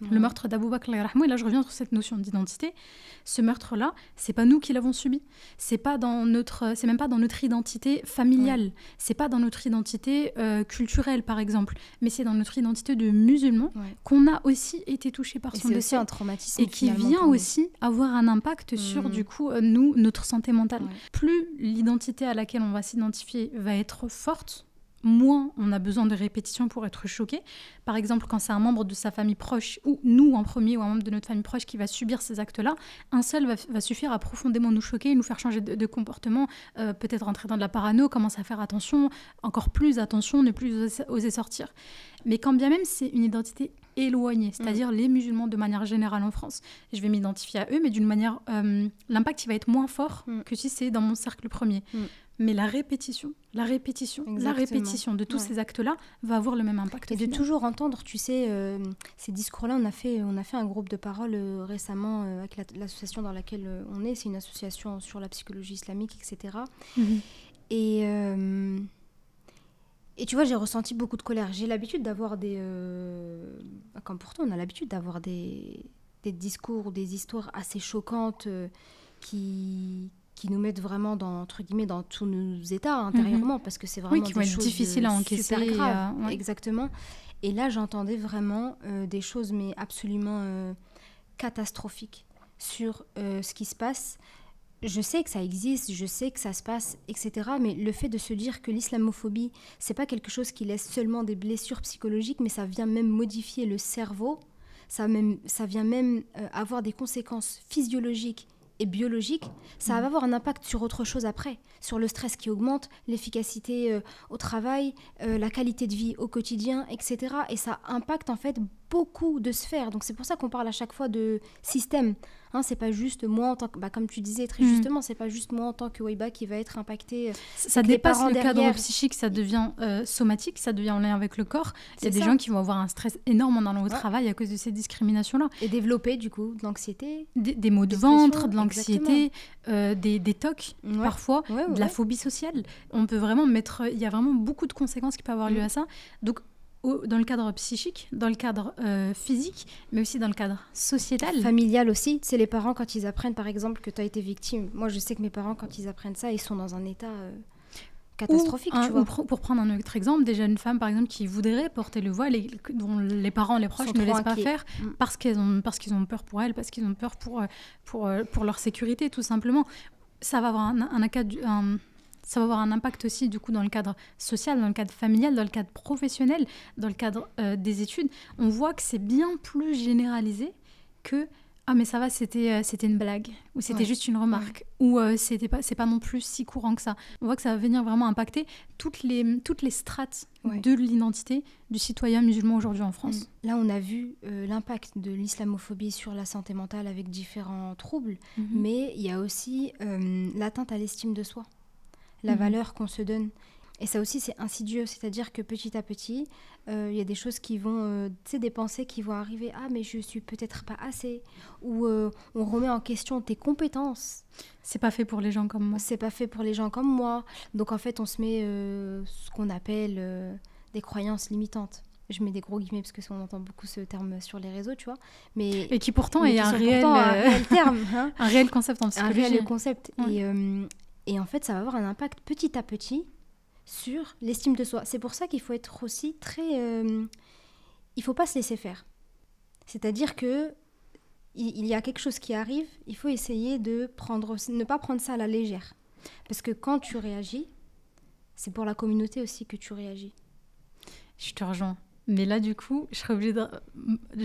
le meurtre d'Abou Bakr, et là je reviens sur cette notion d'identité. Ce meurtre-là, c'est pas nous qui l'avons subi. C'est même pas dans notre identité familiale. C'est pas dans notre identité culturelle, par exemple. Mais c'est dans notre identité de musulmans qu'on a aussi été touché par son décès. C'est aussi un traumatisme. Et qui vient aussi avoir un impact sur, du coup, notre santé mentale. Plus l'identité à laquelle on va s'identifier va être forte, moins on a besoin de répétition pour être choqué. Par exemple, quand c'est un membre de sa famille proche, ou nous en premier, ou un membre de notre famille proche qui va subir ces actes-là, un seul va suffire à profondément nous choquer, nous faire changer de comportement, peut-être rentrer dans de la parano, commencer à faire attention, encore plus attention, ne plus oser sortir. Mais quand bien même c'est une identité éloignée, c'est-à-dire les musulmans de manière générale en France, je vais m'identifier à eux, mais d'une manière, l'impact il va être moins fort que si c'est dans mon cercle premier. Mais la répétition de tous ces actes-là va avoir le même impact. Et de toujours entendre, tu sais, ces discours-là, on a fait un groupe de parole récemment avec l'association dans laquelle on est. C'est une association sur la psychologie islamique, etc. Et tu vois, j'ai ressenti beaucoup de colère. J'ai l'habitude d'avoir comme pourtant, on a l'habitude d'avoir des discours ou des histoires assez choquantes qui nous mettent vraiment dans tous nos états intérieurement, parce que c'est vraiment qui vont être difficiles à encaisser. Super grave, exactement. Et là, j'entendais vraiment des choses, mais absolument catastrophiques sur ce qui se passe. Je sais que ça existe, je sais que ça se passe, etc. Mais le fait de se dire que l'islamophobie, c'est pas quelque chose qui laisse seulement des blessures psychologiques, mais ça vient même modifier le cerveau, ça vient même avoir des conséquences physiologiques et biologique, ça va avoir un impact sur autre chose après, sur le stress qui augmente, l'efficacité au travail, la qualité de vie au quotidien, etc. Et ça impacte en fait beaucoup de sphères. Donc c'est pour ça qu'on parle à chaque fois de système. C'est pas juste moi en tant que, comme tu disais très justement, c'est pas juste moi en tant que Waiba qui va être impacté. Ça dépasse le cadre psychique, ça devient somatique, ça devient en lien avec le corps. Il y a des gens qui vont avoir un stress énorme en allant au travail à cause de ces discriminations-là. Et développer du coup de l'anxiété. Des maux de ventre, de l'anxiété, des TOC parfois, de la phobie sociale. On peut vraiment il y a vraiment beaucoup de conséquences qui peuvent avoir lieu à ça. Donc dans le cadre psychique, dans le cadre physique, mais aussi dans le cadre sociétal. Familial aussi. C'est les parents quand ils apprennent, par exemple, que tu as été victime. Moi, je sais que mes parents, quand ils apprennent ça, ils sont dans un état catastrophique, tu vois. Pour prendre un autre exemple, des jeunes femmes, par exemple, qui voudraient porter le voile et dont les parents, les proches ne laissent pas faire parce qu'ils ont peur pour elles, parce qu'ils ont peur pour leur sécurité, tout simplement. Ça va avoir ça va avoir un impact aussi du coup dans le cadre social, dans le cadre familial, dans le cadre professionnel, dans le cadre des études. On voit que c'est bien plus généralisé que « Ah mais ça va, c'était une blague » ou « C'était juste une remarque » ou « C'est pas non plus si courant que ça ». On voit que ça va venir vraiment impacter toutes les strates de l'identité du citoyen musulman aujourd'hui en France. Là, on a vu l'impact de l'islamophobie sur la santé mentale avec différents troubles, mais il y a aussi l'atteinte à l'estime de soi. La valeur qu'on se donne. Et ça aussi, c'est insidieux. C'est-à-dire que petit à petit, il y a des choses qui vont... des pensées qui vont arriver. « Ah, mais je suis peut-être pas assez. » Ou on remet en question tes compétences. C'est pas fait pour les gens comme moi. C'est pas fait pour les gens comme moi. Donc, en fait, on se met ce qu'on appelle des croyances limitantes. Je mets des gros guillemets parce qu'on entend beaucoup ce terme sur les réseaux, tu vois. Et qui pourtant est un réel terme. Un réel concept en psychologie. Un réel concept. Et en fait, ça va avoir un impact petit à petit sur l'estime de soi. C'est pour ça qu'il faut être aussi très... il ne faut pas se laisser faire. C'est-à-dire que il y a quelque chose qui arrive, il faut essayer de ne pas prendre ça à la légère. Parce que quand tu réagis, c'est pour la communauté aussi que tu réagis. Je te rejoins. Mais là, du coup, je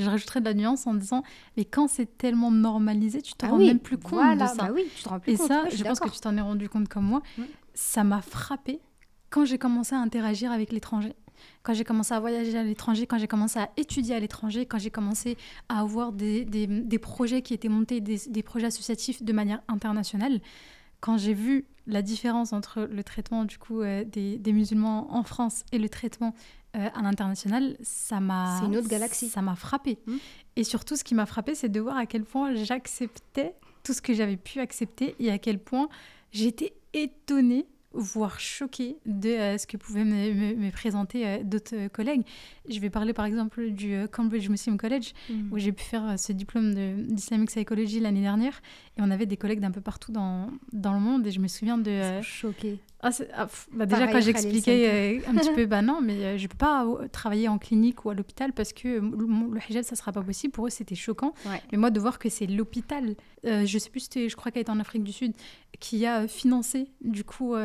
rajouterais de la nuance en disant, mais quand c'est tellement normalisé, tu te rends même plus compte de ça. Tu te rends plus compte. Et ça, je pense que tu t'en es rendu compte comme moi. Ça m'a frappée quand j'ai commencé à interagir avec l'étranger. Quand j'ai commencé à voyager à l'étranger, quand j'ai commencé à étudier à l'étranger, quand j'ai commencé à avoir des projets qui étaient montés, des projets associatifs de manière internationale, quand j'ai vu la différence entre le traitement du coup, des musulmans en France et le traitement à l'international, c'est une autre galaxie. Ça m'a frappée. Et surtout, ce qui m'a frappée, c'est de voir à quel point j'acceptais tout ce que j'avais pu accepter et à quel point j'étais étonnée voire choquée de ce que pouvaient me présenter d'autres collègues. Je vais parler par exemple du Cambridge Muslim College, où j'ai pu faire ce diplôme d'Islamic Psychology l'année dernière. Et on avait des collègues d'un peu partout dans le monde. Et je me souviens de... Ils sont choqués. Déjà, quand j'expliquais un petit peu, non, mais je ne peux pas travailler en clinique ou à l'hôpital parce que le hijab, ça ne sera pas possible. Pour eux, c'était choquant. Ouais. Mais moi, de voir que c'est l'hôpital, je ne sais plus, je crois qu'elle était en Afrique du Sud, qui a financé, du coup,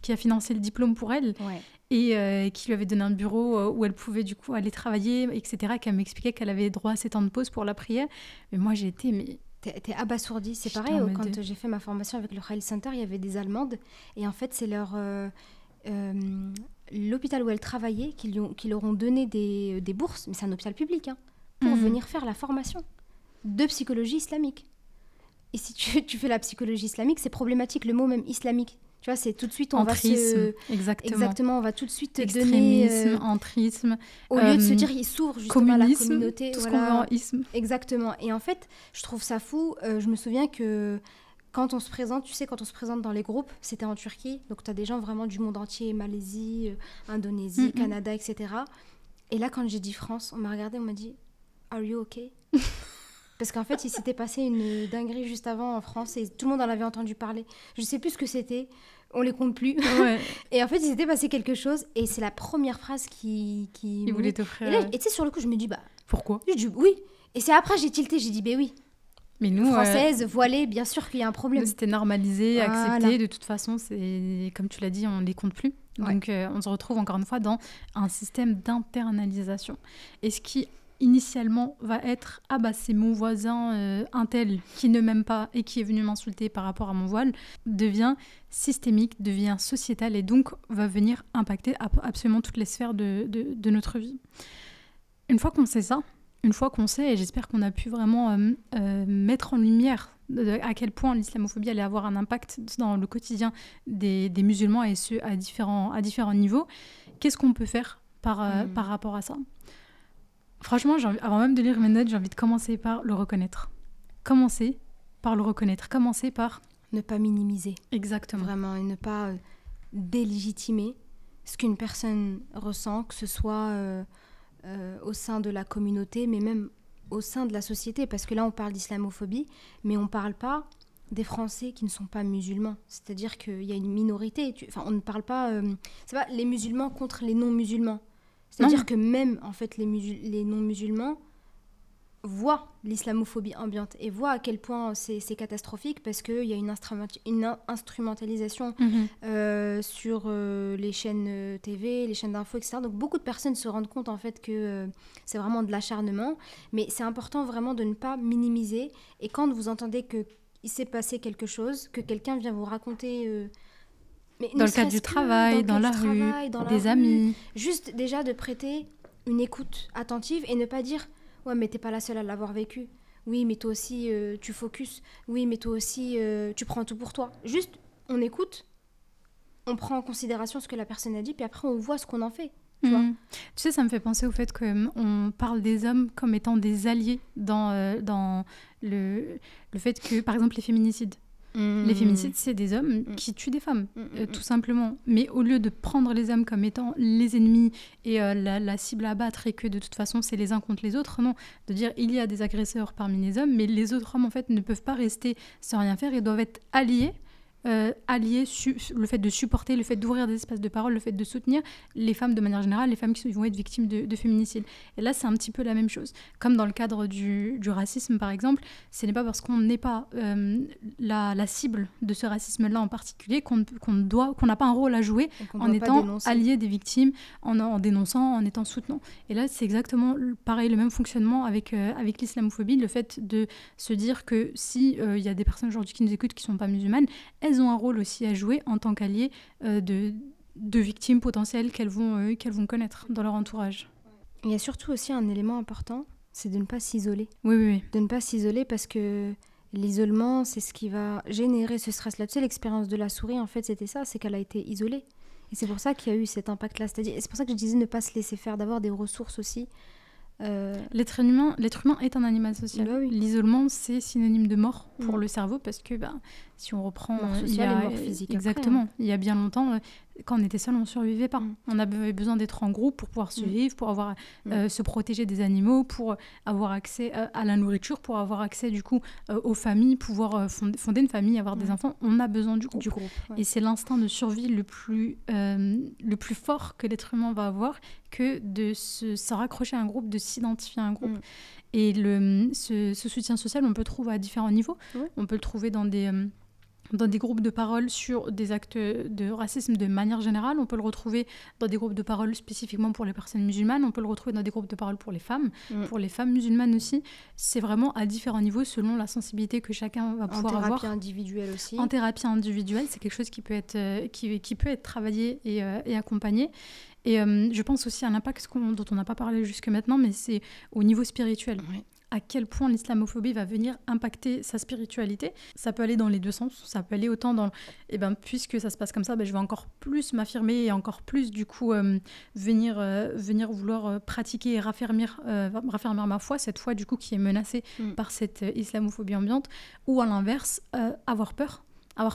qui a financé le diplôme pour elle. Ouais. Et qui lui avait donné un bureau où elle pouvait, du coup, aller travailler, etc., qu'elle m'expliquait qu'elle avait droit à ses temps de pause pour la prière. Mais moi, j'ai été... T'es abasourdi. C'est pareil, quand j'ai fait ma formation avec le Khalil Center, il y avait des Allemandes. Et en fait, c'est l'hôpital où elles travaillaient qui leur ont donné des bourses, mais c'est un hôpital public, pour venir faire la formation de psychologie islamique. Et si tu fais la psychologie islamique, c'est problématique. Le mot même islamique, tu vois, c'est tout de suite exactement, on va tout de suite extrémisme, entrisme, au lieu de se dire il s'ouvre justement à la communauté, tout ce qu'on veut en isme. Exactement. Et en fait, je trouve ça fou. Je me souviens que quand on se présente, dans les groupes, c'était en Turquie, donc tu as des gens vraiment du monde entier, Malaisie, Indonésie, Canada, etc. Et là, quand j'ai dit France, on m'a regardé, on m'a dit Are you okay? Parce qu'en fait, il s'était passé une dinguerie juste avant en France et tout le monde en avait entendu parler. Je ne sais plus ce que c'était, on les compte plus. Ouais. Et en fait, il s'était passé quelque chose et c'est la première phrase qui il voulait t'offrir. Et tu sais, sur le coup, je me dis pourquoi? Je dis oui. Et c'est après, j'ai tilté, j'ai dit oui. Mais nous, françaises, voilées, bien sûr qu'il y a un problème. C'était normalisé, accepté. De toute façon, c'est comme tu l'as dit, on ne les compte plus. Ouais. Donc, on se retrouve encore une fois dans un système d'internalisation. Et ce qui initialement va être c'est mon voisin un tel qui ne m'aime pas et qui est venu m'insulter par rapport à mon voile, devient systémique, devient sociétal et donc va venir impacter absolument toutes les sphères de notre vie. Une fois qu'on sait ça, et j'espère qu'on a pu vraiment mettre en lumière à quel point l'islamophobie allait avoir un impact dans le quotidien des musulmans et ce à différents niveaux, qu'est-ce qu'on peut faire par rapport à ça? Franchement, avant même de lire mes notes, j'ai envie de commencer par le reconnaître. Commencer par ne pas minimiser. Exactement. Vraiment, et ne pas délégitimer ce qu'une personne ressent, que ce soit au sein de la communauté, mais même au sein de la société. Parce que là, on parle d'islamophobie, mais on ne parle pas des Français qui ne sont pas musulmans. C'est-à-dire qu'il y a une minorité. On ne parle pas... c'est pas les musulmans contre les non-musulmans. C'est-à-dire que même, en fait, les non-musulmans voient l'islamophobie ambiante et voient à quel point c'est catastrophique parce qu'il y a une instrumentalisation sur les chaînes TV, les chaînes d'infos, etc. Donc, beaucoup de personnes se rendent compte, en fait, que c'est vraiment de l'acharnement. Mais c'est important, vraiment, de ne pas minimiser. Et quand vous entendez qu'il s'est passé quelque chose, que quelqu'un vient vous raconter... mais dans le cadre du travail, dans la rue, des amis. Juste déjà de prêter une écoute attentive et ne pas dire « Ouais, mais t'es pas la seule à l'avoir vécu. Oui, mais toi aussi, tu focuses. Oui, mais toi aussi, tu prends tout pour toi. » Juste, on écoute, on prend en considération ce que la personne a dit, puis après, on voit ce qu'on en fait. Tu vois ? Tu sais, ça me fait penser au fait qu'on parle des hommes comme étant des alliés dans le fait que, par exemple, les féminicides. Les féminicides, c'est des hommes qui tuent des femmes, tout simplement. Mais au lieu de prendre les hommes comme étant les ennemis et la cible à abattre et que de toute façon c'est les uns contre les autres, non. De dire il y a des agresseurs parmi les hommes, mais les autres hommes en fait ne peuvent pas rester sans rien faire et doivent être alliés. Le fait de supporter, le fait d'ouvrir des espaces de parole, le fait de soutenir les femmes de manière générale, les femmes qui vont être victimes de féminicide. Et là, c'est un petit peu la même chose. Comme dans le cadre du racisme, par exemple, ce n'est pas parce qu'on n'est pas la cible de ce racisme-là en particulier qu'on n'a pas un rôle à jouer en étant allié des victimes, en dénonçant, en étant soutenant. Et là, c'est exactement pareil, le même fonctionnement avec l'islamophobie, le fait de se dire que si y a des personnes aujourd'hui qui nous écoutent qui ne sont pas musulmanes, elles ont un rôle aussi à jouer en tant qu'alliées de victimes potentielles qu'elles vont connaître dans leur entourage. Il y a surtout aussi un élément important, c'est de ne pas s'isoler. Oui. De ne pas s'isoler parce que l'isolement, c'est ce qui va générer ce stress-là. Tu sais, l'expérience de la souris, en fait, c'était ça, c'est qu'elle a été isolée. Et c'est pour ça qu'il y a eu cet impact-là. C'est pour ça que je disais ne pas se laisser faire, d'avoir des ressources aussi. L'être humain est un animal social. Bah oui. L'isolement, c'est synonyme de mort pour le cerveau parce que Si on reprend... Mort sociale et mort physique. Exactement. Après, il y a bien longtemps, quand on était seul, on ne survivait pas. On avait besoin d'être en groupe pour pouvoir survivre, pour avoir, se protéger des animaux, pour avoir accès à la nourriture, pour avoir accès du coup aux familles, pouvoir fonder une famille, avoir des enfants. On a besoin du groupe. Et c'est l'instinct de survie le plus fort que l'être humain va avoir, que de se raccrocher à un groupe, de s'identifier à un groupe. Et ce soutien social, on peut le trouver à différents niveaux. On peut le trouver dans des groupes de parole sur des actes de racisme de manière générale. On peut le retrouver dans des groupes de parole spécifiquement pour les personnes musulmanes. On peut le retrouver dans des groupes de parole pour les femmes musulmanes aussi. C'est vraiment à différents niveaux selon la sensibilité que chacun va pouvoir avoir. En thérapie individuelle aussi. En thérapie individuelle, c'est quelque chose qui peut être travaillé et accompagné. Et je pense aussi à l'impact dont on n'a pas parlé jusque maintenant, mais c'est au niveau spirituel. À quel point l'islamophobie va venir impacter sa spiritualité. Ça peut aller dans les deux sens. Ça peut aller autant dans... puisque ça se passe comme ça, je vais encore plus m'affirmer et encore plus, du coup, venir vouloir pratiquer et raffermir ma foi, cette foi, du coup, qui est menacée par cette islamophobie ambiante. Ou à l'inverse, avoir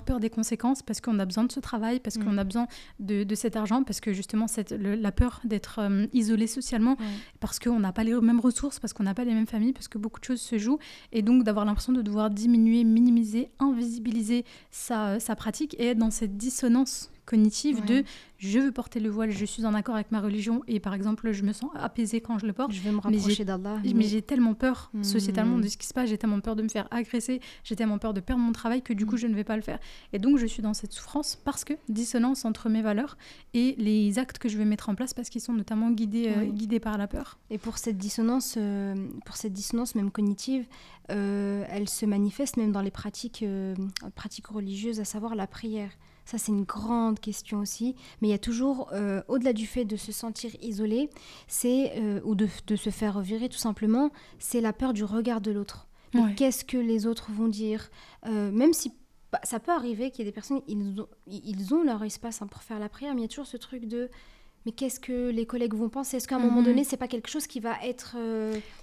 peur des conséquences parce qu'on a besoin de ce travail, parce qu'on a besoin de cet argent, parce que justement la peur d'être isolé socialement, parce qu'on n'a pas les mêmes ressources, parce qu'on n'a pas les mêmes familles, parce que beaucoup de choses se jouent, et donc d'avoir l'impression de devoir diminuer, minimiser, invisibiliser sa pratique et être dans cette dissonance cognitive de je veux porter le voile, je suis en accord avec ma religion et par exemple je me sens apaisée quand je le porte, je vais me rapprocher d'Allah, mais j'ai tellement peur sociétalement de ce qui se passe, j'ai tellement peur de me faire agresser, j'ai tellement peur de perdre mon travail que du coup je ne vais pas le faire, et donc je suis dans cette souffrance parce que dissonance entre mes valeurs et les actes que je vais mettre en place parce qu'ils sont notamment guidés par la peur. Et pour cette dissonance même cognitive, elle se manifeste même dans les pratiques religieuses, à savoir la prière. Ça, c'est une grande question aussi. Mais il y a toujours, au-delà du fait de se sentir isolé, ou de se faire virer tout simplement, c'est la peur du regard de l'autre. Qu'est-ce que les autres vont dire, même si ça peut arriver qu'il y ait des personnes, ils ont leur espace pour faire la prière, mais il y a toujours ce truc de... Mais qu'est-ce que les collègues vont penser ? Est-ce qu'à un moment donné, c'est pas quelque chose qui va être...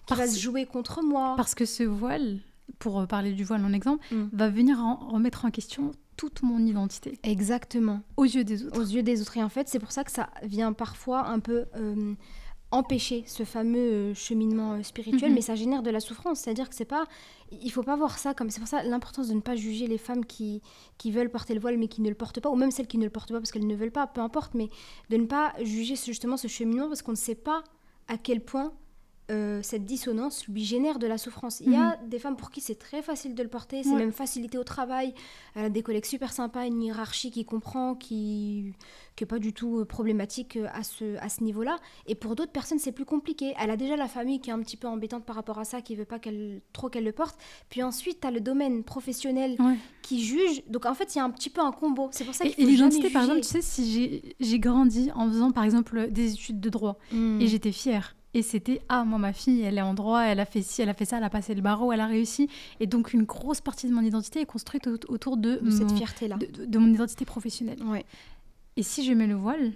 qui va se jouer contre moi ? Parce que ce voile, pour parler du voile en exemple, va venir remettre en question toute mon identité. Exactement. Aux yeux des autres. Aux yeux des autres. Et en fait, c'est pour ça que ça vient parfois un peu empêcher ce fameux cheminement spirituel, mais ça génère de la souffrance. C'est-à-dire que c'est pas... Il faut pas voir ça comme... C'est pour ça l'importance de ne pas juger les femmes qui veulent porter le voile mais qui ne le portent pas, ou même celles qui ne le portent pas parce qu'elles ne veulent pas, peu importe, mais de ne pas juger justement ce cheminement parce qu'on ne sait pas à quel point cette dissonance lui génère de la souffrance. Il y a des femmes pour qui c'est très facile de le porter, c'est même facilité au travail, elle a des collègues super sympas, une hiérarchie qui comprend, qui est pas du tout problématique à ce niveau-là. Et pour d'autres personnes, c'est plus compliqué. Elle a déjà la famille qui est un petit peu embêtante par rapport à ça, qui veut pas qu'elle le porte. Puis ensuite, tu as le domaine professionnel qui juge. Donc en fait, il y a un petit peu un combo. C'est pour ça qu'il faut l'identité, jamais par juger. exemple, tu sais, si j'ai grandi en faisant, par exemple, des études de droit, et j'étais fière. Et c'était, moi, ma fille, elle est en droit, elle a fait ci, elle a fait ça, elle a passé le barreau, elle a réussi. Et donc, une grosse partie de mon identité est construite autour de cette fierté-là. De mon identité professionnelle. Et si je mets le voile,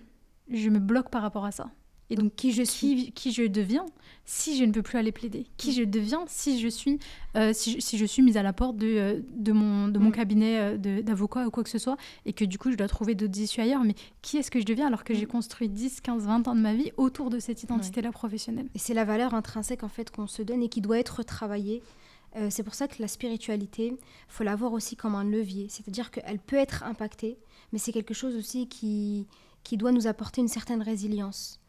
je me bloque par rapport à ça. Et donc qui je deviens si je ne peux plus aller plaider, qui je deviens si je suis mise à la porte de mon cabinet d'avocat ou quoi que ce soit, et que du coup je dois trouver d'autres issues ailleurs, mais qui est-ce que je deviens alors que j'ai construit 10, 15, 20 ans de ma vie autour de cette identité-là professionnelle. Et c'est la valeur intrinsèque en fait qu'on se donne et qui doit être travaillée. C'est pour ça que la spiritualité, faut la voir aussi comme un levier, c'est-à-dire qu'elle peut être impactée, mais c'est quelque chose aussi qui doit nous apporter une certaine résilience.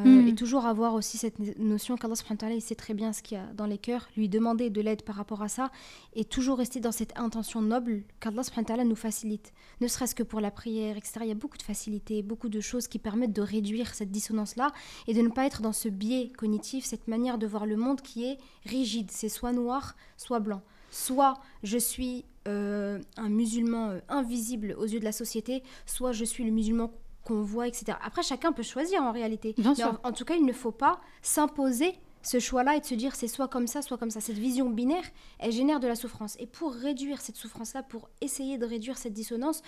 Et toujours avoir aussi cette notion qu'Allah subhanahu wa ta'ala, il sait très bien ce qu'il y a dans les cœurs, lui demander de l'aide par rapport à ça, et toujours rester dans cette intention noble qu'Allah subhanahu wa ta'ala nous facilite, ne serait-ce que pour la prière, etc. Il y a beaucoup de facilités, beaucoup de choses qui permettent de réduire cette dissonance-là et de ne pas être dans ce biais cognitif, cette manière de voir le monde qui est rigide, c'est soit noir, soit blanc. Soit je suis un musulman invisible aux yeux de la société, soit je suis le musulman qu'on voit, etc. Après, chacun peut choisir en réalité. Bien sûr. En tout cas, il ne faut pas s'imposer ce choix-là et de se dire c'est soit comme ça, soit comme ça. Cette vision binaire, elle génère de la souffrance. Et pour réduire cette souffrance-là, pour essayer de réduire cette dissonance,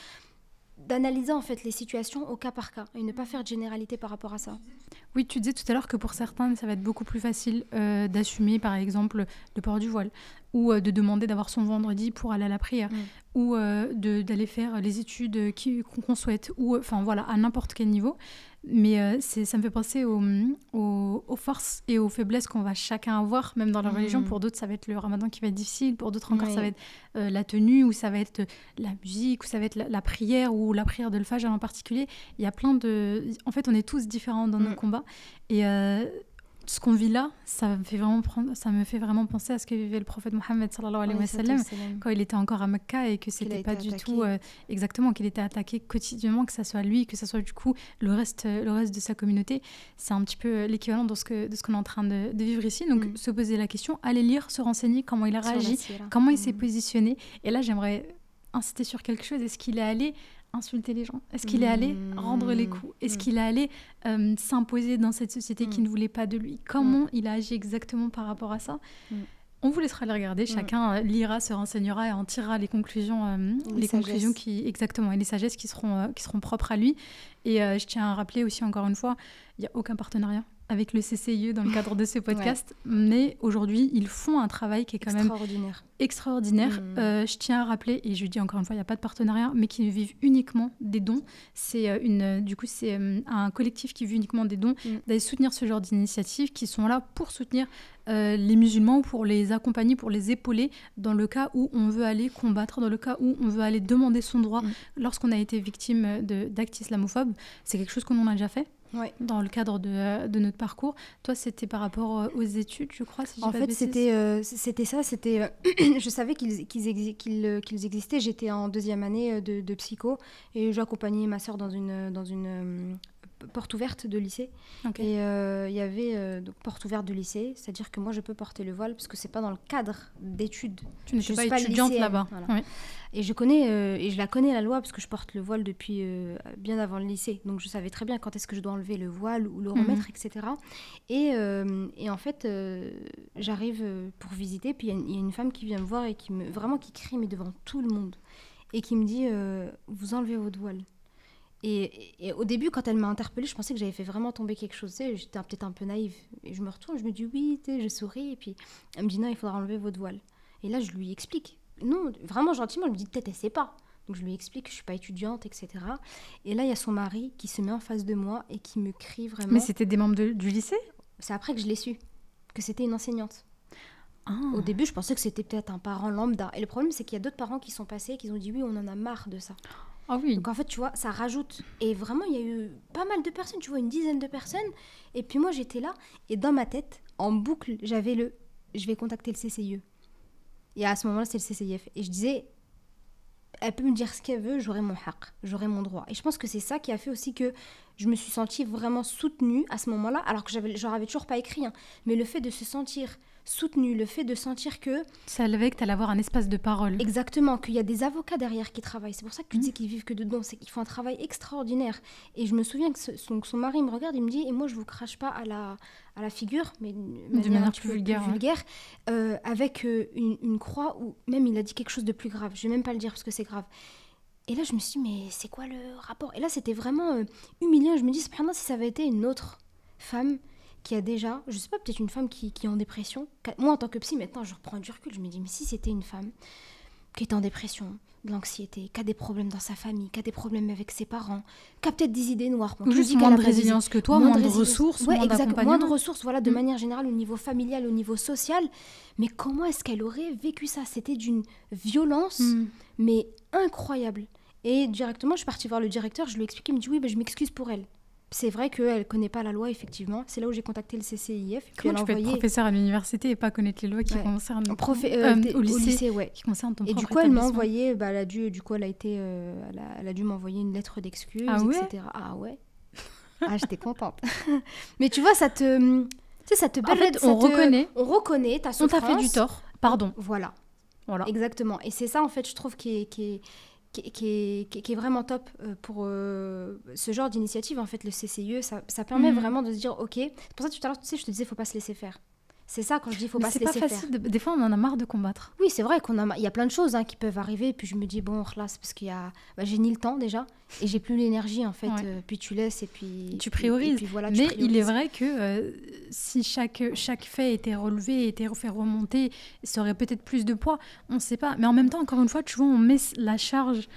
d'analyser en fait les situations au cas par cas et ne pas faire de généralité par rapport à ça. Oui, tu disais tout à l'heure que pour certains, ça va être beaucoup plus facile d'assumer, par exemple, le port du voile. ou de demander d'avoir son vendredi pour aller à la prière, ou d'aller faire les études qu'on souhaite, ou enfin voilà, à n'importe quel niveau. Mais ça me fait penser aux forces et aux faiblesses qu'on va chacun avoir, même dans la religion. Pour d'autres, ça va être le ramadan qui va être difficile, pour d'autres encore, ça va être la tenue, ou ça va être la musique, ou ça va être la prière, ou la prière de l'Fajr en particulier. Il y a plein de... En fait, on est tous différents dans nos combats. Et ce qu'on vit là, ça me fait vraiment penser à ce que vivait le prophète Mohammed sallallahu alayhi wa sallam quand il était encore à Mecca, et que c'était pas du tout exactement, qu'il était attaqué quotidiennement, que ça soit lui, que ça soit du coup le reste de sa communauté. C'est un petit peu l'équivalent de ce qu'on est en train de vivre ici. Donc se poser la question, aller lire, se renseigner comment il a réagi, comment il s'est positionné. Et là, j'aimerais insister sur quelque chose. Est-ce qu'il est allé insulter les gens? Est-ce qu'il est allé rendre les coups? Est-ce qu'il est allé s'imposer dans cette société qui ne voulait pas de lui? Comment il a agi exactement par rapport à ça? On vous laissera les regarder, chacun lira, se renseignera et en tirera les conclusions, les conclusions exactement, et les sagesses qui seront propres à lui. Et je tiens à rappeler aussi encore une fois, il n'y a aucun partenariat avec le CCIE dans le cadre de ce podcast, mais aujourd'hui, ils font un travail qui est quand même extraordinaire. Je tiens à rappeler, et je dis encore une fois, il n'y a pas de partenariat, mais qui vivent uniquement des dons. C'est un collectif qui vit uniquement des dons, d'aller soutenir ce genre d'initiatives qui sont là pour soutenir les musulmans, pour les accompagner, pour les épauler dans le cas où on veut aller combattre, dans le cas où on veut aller demander son droit lorsqu'on a été victime d'actes islamophobes. C'est quelque chose qu'on en a déjà fait. Dans le cadre de notre parcours. Toi, c'était par rapport aux études, je crois, si en fait, c'était ça. Je savais qu'ils existaient. J'étais en 2e année de psycho et j'accompagnais ma sœur dans une porte ouverte de lycée. Et il y avait donc porte ouverte de lycée, c'est-à-dire que moi, je peux porter le voile parce que c'est pas dans le cadre d'études. Tu n'étais pas étudiante là-bas. Voilà. Oui. Et je la connais la loi parce que je porte le voile depuis bien avant le lycée. Donc je savais très bien quand est-ce que je dois enlever le voile ou le remettre, etc. Et en fait, j'arrive pour visiter, puis il y a une femme qui vient me voir et qui crie mais devant tout le monde et qui me dit vous enlevez votre voile. Et au début, quand elle m'a interpellée, je pensais que j'avais fait vraiment tomber quelque chose. Tu sais, j'étais peut-être un peu naïve. Et je me retourne, je me dis oui, tu sais, je souris. Et puis elle me dit non, il faudra enlever votre voile. Et là, je lui explique. Non, vraiment gentiment, elle me dit peut-être elle sait pas. Donc je lui explique que je suis pas étudiante, etc. Et là, il y a son mari qui se met en face de moi et qui me crie vraiment. Mais c'était des membres du lycée? C'est après que je l'ai su, que c'était une enseignante. Au début, je pensais que c'était peut-être un parent lambda. Et le problème, c'est qu'il y a d'autres parents qui sont passés et qui ont dit oui, on en a marre de ça. Ah oui. Donc en fait, tu vois, ça rajoute. Et vraiment, il y a eu pas mal de personnes, tu vois, une dizaine de personnes. Et puis moi, j'étais là. Et dans ma tête, en boucle, j'avais je vais contacter le CCIE. Et à ce moment-là, c'est le CCIF. Et je disais, elle peut me dire ce qu'elle veut, j'aurai mon haq, j'aurai mon droit. Et je pense que c'est ça qui a fait aussi que je me suis sentie vraiment soutenue à ce moment-là, alors que j'aurais toujours pas écrit. Mais le fait de se sentir soutenue, le fait de sentir que... Ça levait que tu allais avoir un espace de parole. Exactement, qu'il y a des avocats derrière qui travaillent. C'est pour ça que tu dis qu'ils vivent que de dons, c'est qu'ils font un travail extraordinaire. Et je me souviens que son mari me regarde, il me dit, et moi je vous crache pas à la figure, mais de manière plus vulgaire, avec une croix, ou même il a dit quelque chose de plus grave. Je vais même pas le dire parce que c'est grave. Et là je me suis dit, mais c'est quoi le rapport? Et là c'était vraiment humiliant. Je me dis, subhanallah, si ça avait été une autre femme qui a déjà, je sais pas, peut-être une femme qui est en dépression. Moi, en tant que psy, maintenant, je reprends du recul. Je me dis, mais si c'était une femme qui est en dépression, de l'anxiété, qui a des problèmes dans sa famille, qui a des problèmes avec ses parents, qui a peut-être des idées noires. Ou juste moins de résilience que toi, moins de ressources, moins d'accompagnement. Moins de ressources, voilà, de manière générale, au niveau familial, au niveau social. Mais comment est-ce qu'elle aurait vécu ça? C'était d'une violence, mais incroyable. Et directement, je suis partie voir le directeur, je lui ai expliqué, il me dit, oui, je m'excuse pour elle. C'est vrai qu'elle ne connaît pas la loi, effectivement. C'est là où j'ai contacté le CCIF. Comment tu peux être professeur à l'université et pas connaître les lois qui concernent au lycée, qui concernent ton propre établissement. Et du coup, elle m'a envoyé, elle a dû m'envoyer une lettre d'excuse, etc. Ah ouais. J'étais contente. Mais tu vois, ça te en fait, on reconnaît ta souffrance. On t'a fait du tort. Pardon. Voilà. Exactement. Et c'est ça, en fait, je trouve qui est vraiment top pour ce genre d'initiative. En fait, le CCIE, ça permet vraiment de se dire, ok, c'est pour ça que tout à l'heure, tu sais, je te disais, il ne faut pas se laisser faire. C'est ça quand je dis il faut Mais pas se c'est pas laisser facile. faire. Des fois, on en a marre de combattre. Oui, c'est vrai il y a plein de choses qui peuvent arriver. Puis je me dis, bon, là, c'est parce qu'il y a... j'ai ni le temps déjà. Et j'ai plus l'énergie, en fait. Ouais. Puis tu laisses et puis... Tu priorises. Et puis voilà, mais il est vrai que si chaque fait était relevé, était fait remonter, ça aurait peut-être plus de poids. On ne sait pas. Mais en même temps, encore une fois, tu vois, on met la charge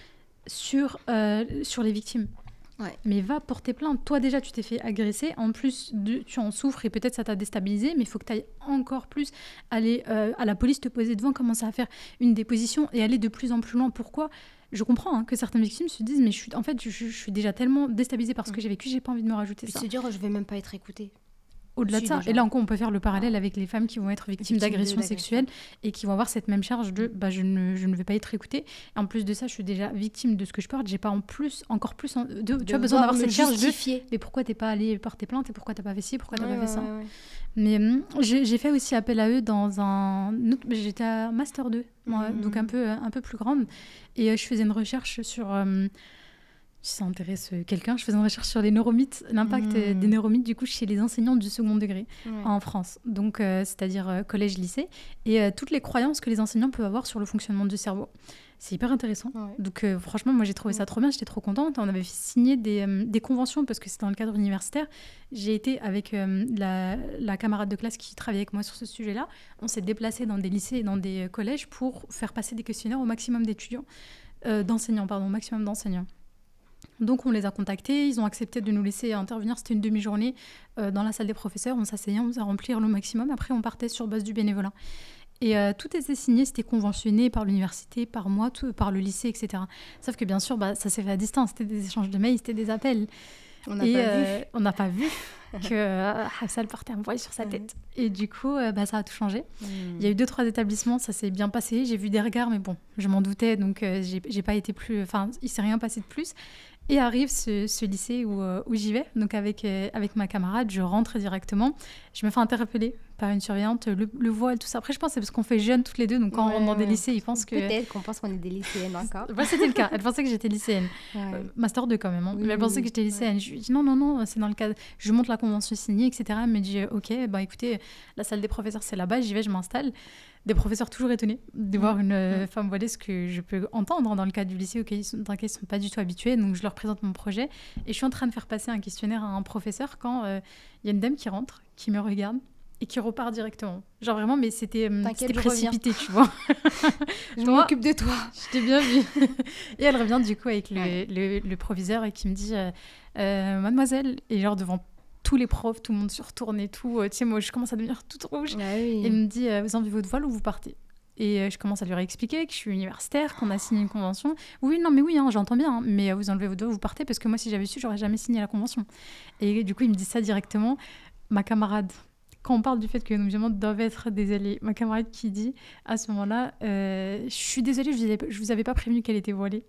sur les victimes. Ouais. Mais va porter plainte. Toi, déjà, tu t'es fait agresser. En plus, tu en souffres et peut-être ça t'a déstabilisé. Mais il faut que tu ailles encore plus aller à la police, te poser devant, commencer à faire une déposition et aller de plus en plus loin. Pourquoi ? Je comprends que certaines victimes se disent mais je suis déjà tellement déstabilisée par ce que j'ai vécu, j'ai pas envie de me rajouter ça. Se dire je vais même pas être écoutée. Au-delà de ça, déjà. Et là encore, on peut faire le parallèle avec les femmes qui vont être victimes d'agressions sexuelles et qui vont avoir cette même charge de je ne vais pas être écoutée. Et en plus de ça, je suis déjà victime de ce que je porte. J'ai pas encore plus tu as besoin d'avoir cette charge de mais pourquoi t'es pas allé porter plainte et pourquoi t'as pas fait ci, pourquoi t'as pas fait ça. Ouais. Mais j'ai fait aussi appel à eux dans j'étais à Master 2, moi, donc un peu plus grande. Et je faisais une recherche sur... si ça intéresse quelqu'un, je faisais une recherche sur les neuromythes, l'impact des neuromythes du coup chez les enseignants du second degré en France, donc c'est-à-dire collège-lycée, et toutes les croyances que les enseignants peuvent avoir sur le fonctionnement du cerveau. C'est hyper intéressant. Ouais. Donc franchement, moi j'ai trouvé ça trop bien, j'étais trop contente. On avait signé des conventions parce que c'était dans le cadre universitaire. J'ai été avec la camarade de classe qui travaillait avec moi sur ce sujet-là. On s'est déplacé dans des lycées et dans des collèges pour faire passer des questionnaires au maximum d'étudiants, au maximum d'enseignants. Donc on les a contactés, ils ont accepté de nous laisser intervenir, c'était une demi-journée dans la salle des professeurs, on s'asseyait, on faisait remplir le maximum, après on partait sur base du bénévolat. Et tout était signé, c'était conventionné par l'université, par moi, par le lycée, etc. Sauf que bien sûr, ça s'est fait à distance, c'était des échanges de mails, c'était des appels. On n'a pas vu que Hafsa partait un voile sur sa tête. Et du coup, ça a tout changé. Il y a eu 2-3 établissements, ça s'est bien passé. J'ai vu des regards, mais bon, je m'en doutais, donc j'ai pas été plus... Enfin, il s'est rien passé de plus. Et arrive ce lycée où j'y vais. Donc avec ma camarade, je rentre directement. Je me fais interpeller par une surveillante, le voile, tout ça. Après, je pense que c'est parce qu'on fait jeune toutes les deux. Donc quand on rentre dans des lycées, ils pensent que... Peut-être qu'on pense qu'on est des lycéennes encore. Moi, c'était le cas. Elle pensait que j'étais lycéenne. Master 2 quand même. Hein. Oui, mais elle pensait que j'étais lycéenne. Je lui dis non, c'est dans le cadre... Je montre la convention signée, etc. Elle me dit, ok, écoutez, la salle des professeurs, c'est là-bas. J'y vais, je m'installe. Des professeurs toujours étonnés de voir une femme voilée, ce que je peux entendre dans le cadre du lycée dans lequel ils ne sont pas du tout habitués. Donc, je leur présente mon projet. Et je suis en train de faire passer un questionnaire à un professeur quand il y a une dame qui rentre, qui me regarde et qui repart directement. Genre vraiment, mais c'était précipité, tu vois. Je m'occupe de toi. Je t'ai bien vu. Et elle revient du coup avec le proviseur et qui me dit mademoiselle, et genre devant tous les profs, tout le monde se retourne et tout. Tu sais, moi, je commence à devenir toute rouge. Et il me dit, vous enlevez votre voile ou vous partez ? Et je commence à lui réexpliquer que je suis universitaire, qu'on a signé une convention. Oui, j'entends bien, mais vous enlevez votre voile, vous partez, parce que moi, si j'avais su, j'aurais jamais signé la convention. Et du coup, il me dit ça directement. Ma camarade, quand on parle du fait que nos musulmans doivent être des alliés, ma camarade qui dit, à ce moment-là, je suis désolée, je vous avais pas prévenu qu'elle était voilée.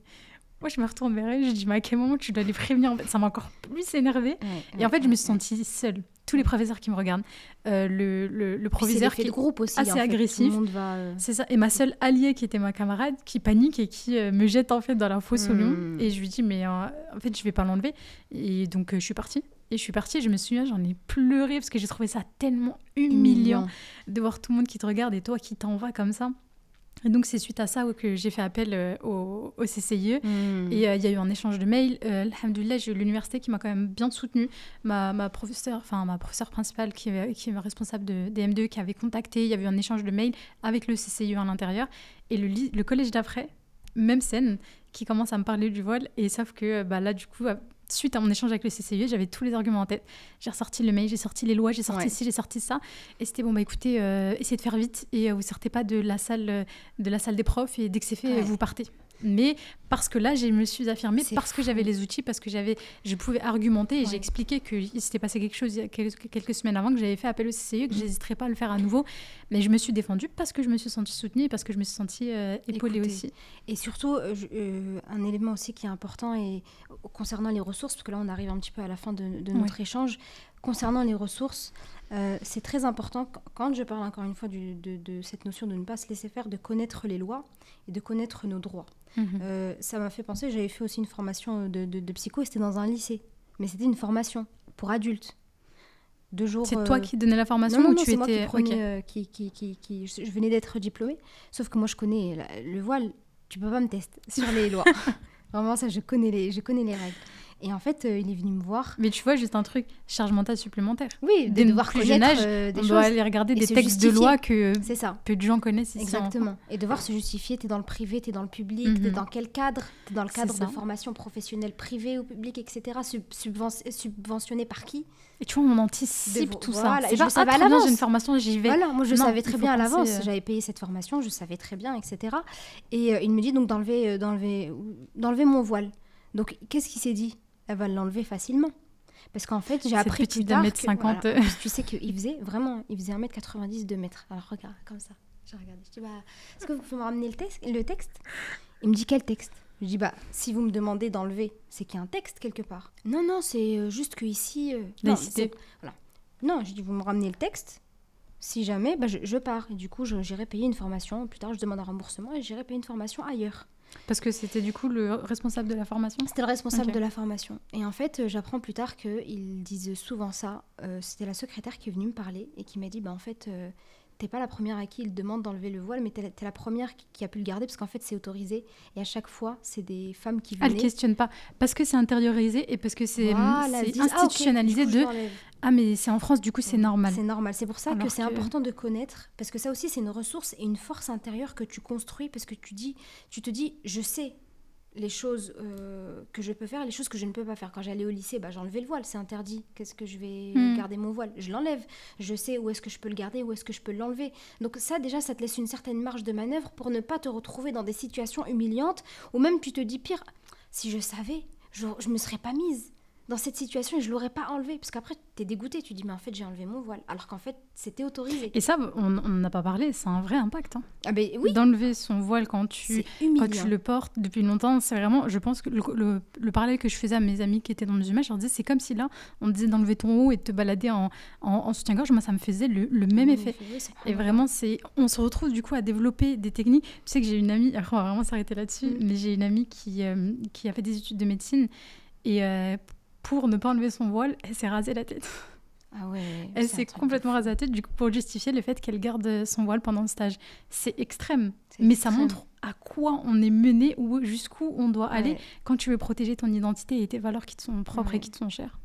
Moi, je me retourne vers elle, je dis, mais à quel moment tu dois les prévenir ? En fait, ça m'a encore plus énervée. Et en fait, je me suis sentie seule. Tous les professeurs qui me regardent, le proviseur qui est de groupe aussi, assez agressif. Tout le monde va, C'est ça. Et ma seule alliée qui était ma camarade, qui panique et qui me jette en fait dans la fosse au lion. Et je lui dis, mais en fait, je vais pas l'enlever. Et donc, je suis partie. Et je me souviens, j'en ai pleuré parce que j'ai trouvé ça tellement humiliant de voir tout le monde qui te regarde et toi qui t'en vas comme ça. Et donc, c'est suite à ça que j'ai fait appel au CCIE. Et il y a eu un échange de mails. Alhamdoulilah, j'ai eu l'université qui m'a quand même bien soutenue. Ma professeure principale, qui est responsable des M2, qui avait contacté. Il y avait eu un échange de mails avec le CCIE à l'intérieur. Et le collège d'après, même scène, qui commence à me parler du voile. Et sauf que là, du coup... Suite à mon échange avec le CCIE, j'avais tous les arguments en tête. J'ai ressorti le mail, j'ai sorti les lois, j'ai sorti ci, j'ai sorti ça. Et c'était écoutez, essayez de faire vite et vous sortez pas de la salle des profs et dès que c'est fait, vous partez. Mais parce que là, je me suis affirmée, parce que j'avais les outils, parce que je pouvais argumenter et j'ai expliqué qu'il s'était passé quelque chose il y a quelques semaines avant, que j'avais fait appel au CCIE, que je n'hésiterais pas à le faire à nouveau. Mais je me suis défendue parce que je me suis sentie soutenue et parce que je me suis sentie épaulée aussi. Et surtout, un élément aussi qui est important et concernant les ressources, parce que là, on arrive un petit peu à la fin de notre échange. Concernant les ressources, c'est très important, quand je parle encore une fois de cette notion de ne pas se laisser faire, de connaître les lois et de connaître nos droits. Ça m'a fait penser, j'avais fait aussi une formation de psycho, et c'était dans un lycée, mais c'était une formation pour adultes. 2 jours... C'est toi qui donnais la formation non, ou tu c'est étais... moi qui prenais... Je venais d'être diplômée, sauf que moi, je connais le voile. Tu peux pas me tester sur les lois. Vraiment, ça, je connais les règles. Et en fait, il est venu me voir. Mais tu vois, juste un truc, charge mentale supplémentaire. Oui, Dès devoir plus jeune connaître âge, des on choses. doit aller regarder des se textes de justifier. loi que C'est ça. peu de gens connaissent ici. Exactement. Et devoir se justifier, t'es dans le privé, t'es dans le public, t'es dans quel cadre? T'es dans le cadre de formation professionnelle privée ou publique, etc. Subventionné par qui? Et tu vois, on anticipe tout ça. Et je pas, savais à très bien, l'avance. j'ai une formation, j'y vais. Voilà, moi je savais très bien à l'avance. penser, J'avais payé cette formation, je savais très bien, etc. Et il me dit donc d'enlever mon voile. Donc qu'est-ce qu'il s'est dit? Elle va l'enlever facilement. Parce qu'en fait, j'ai appris plus tard que... 1m50. Voilà, tu sais qu'il faisait vraiment... Il faisait 1m90, 2 mètres. Alors regarde, comme ça. J'ai regardé. Je dis, est-ce que vous pouvez me ramener le texte? Il me dit, quel texte? Je dis, si vous me demandez d'enlever, c'est qu'il y a un texte quelque part. Non, c'est juste qu'ici... Voilà. Non, je dis, vous me ramenez le texte. Si jamais, je pars. Et du coup, j'irai payer une formation. Plus tard, je demande un remboursement et j'irai payer une formation ailleurs. Parce que c'était du coup le responsable de la formation? C'était le responsable de la formation. Et en fait, j'apprends plus tard qu'ils disent souvent ça. C'était la secrétaire qui est venue me parler et qui m'a dit, en fait, t'es pas la première à qui il demande d'enlever le voile, mais t'es la première qui a pu le garder parce qu'en fait, c'est autorisé. Et à chaque fois, c'est des femmes qui venaient... Elle ne questionne pas. Parce que c'est intériorisé et parce que c'est institutionnalisé mais c'est en France, du coup, c'est normal. C'est normal. C'est pour ça que c'est important de connaître, parce que ça aussi, c'est une ressource et une force intérieure que tu construis, parce que tu te dis, je sais les choses que je peux faire et les choses que je ne peux pas faire. Quand j'allais au lycée, j'enlevais le voile, c'est interdit. Qu'est-ce que je vais garder mon voile? Je l'enlève. Je sais où est-ce que je peux le garder, où est-ce que je peux l'enlever. Donc ça, déjà, ça te laisse une certaine marge de manœuvre pour ne pas te retrouver dans des situations humiliantes, ou même tu te dis, pire, si je savais, je me serais pas mise dans cette situation et je l'aurais pas enlevé, parce qu'après t'es dégoûté, tu dis mais en fait j'ai enlevé mon voile alors qu'en fait c'était autorisé. Et ça on n'en a pas parlé, c'est un vrai impact oui. D'enlever son voile quand tu le portes depuis longtemps, c'est vraiment, je pense que le parallèle que je faisais à mes amis qui étaient dans le musulman, je leur disais c'est comme si là on te disait d'enlever ton haut et de te balader en soutien-gorge. Moi ça me faisait le même effet. Et vraiment on se retrouve du coup à développer des techniques. Tu sais que j'ai une amie, on va vraiment s'arrêter là-dessus, mais j'ai une amie qui a fait des études de médecine et pour ne pas enlever son voile, elle s'est rasée la tête. Ah ouais. Elle s'est complètement rasée la tête du coup, pour justifier le fait qu'elle garde son voile pendant le stage. C'est extrême, mais ça montre à quoi on est mené ou jusqu'où on doit aller quand tu veux protéger ton identité et tes valeurs qui te sont propres et qui te sont chères.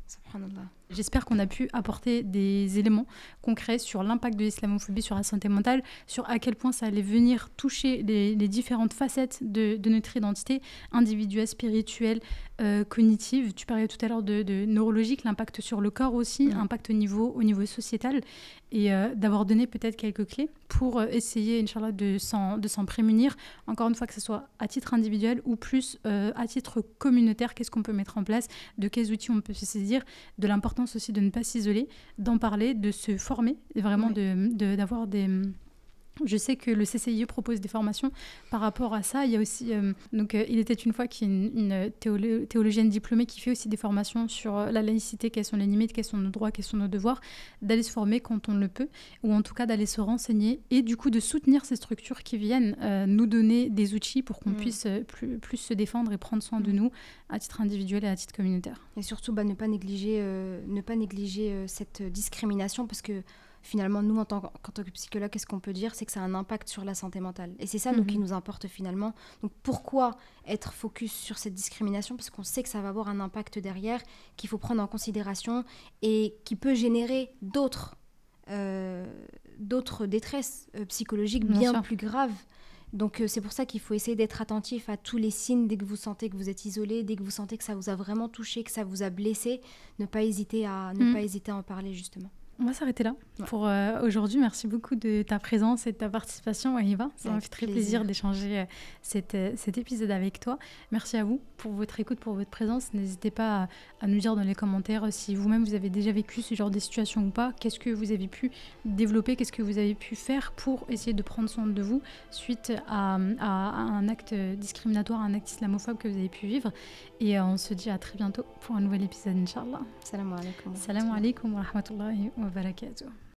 J'espère qu'on a pu apporter des éléments concrets sur l'impact de l'islamophobie sur la santé mentale, sur à quel point ça allait venir toucher les différentes facettes de notre identité individuelle, spirituelle, cognitive. Tu parlais tout à l'heure de neurologique, l'impact sur le corps aussi, impact au niveau sociétal, et d'avoir donné peut-être quelques clés pour essayer, Inch'Allah, de s'en prémunir. Encore une fois, que ce soit à titre individuel ou plus à titre communautaire, qu'est-ce qu'on peut mettre en place, de quels outils on peut se saisir, de l'importance aussi de ne pas s'isoler, d'en parler, de se former, vraiment d'avoir des... Je sais que le CCIE propose des formations par rapport à ça. Il y a aussi, il était une fois qu'il y a une théologienne diplômée qui fait aussi des formations sur la laïcité, quelles sont les limites, quels sont nos droits, quels sont nos devoirs, d'aller se former quand on le peut, ou en tout cas d'aller se renseigner et du coup de soutenir ces structures qui viennent nous donner des outils pour qu'on puisse plus se défendre et prendre soin de nous à titre individuel et à titre communautaire. Et surtout ne pas négliger cette discrimination, parce que finalement, nous, en tant que psychologue, qu'est-ce qu'on peut dire? C'est que ça a un impact sur la santé mentale. Et c'est ça, nous, qui nous importe finalement. Donc, pourquoi être focus sur cette discrimination? Parce qu'on sait que ça va avoir un impact derrière, qu'il faut prendre en considération et qui peut générer d'autres détresses psychologiques bien plus graves. Donc, c'est pour ça qu'il faut essayer d'être attentif à tous les signes dès que vous sentez que vous êtes isolé, dès que vous sentez que ça vous a vraiment touché, que ça vous a blessé. Ne pas hésiter à en parler, justement. On va s'arrêter là pour aujourd'hui. Merci beaucoup de ta présence et de ta participation, Wahiba. Ça m'a fait très plaisir d'échanger cet épisode avec toi. Merci à vous pour votre écoute, pour votre présence. N'hésitez pas à nous dire dans les commentaires si vous-même vous avez déjà vécu ce genre de situation ou pas. Qu'est-ce que vous avez pu développer, qu'est-ce que vous avez pu faire pour essayer de prendre soin de vous suite à un acte discriminatoire, un acte islamophobe que vous avez pu vivre. Et on se dit à très bientôt pour un nouvel épisode, Inch'Allah. Salam alaikum. Salam alaikum wa rahmatullahi wa barakatuh.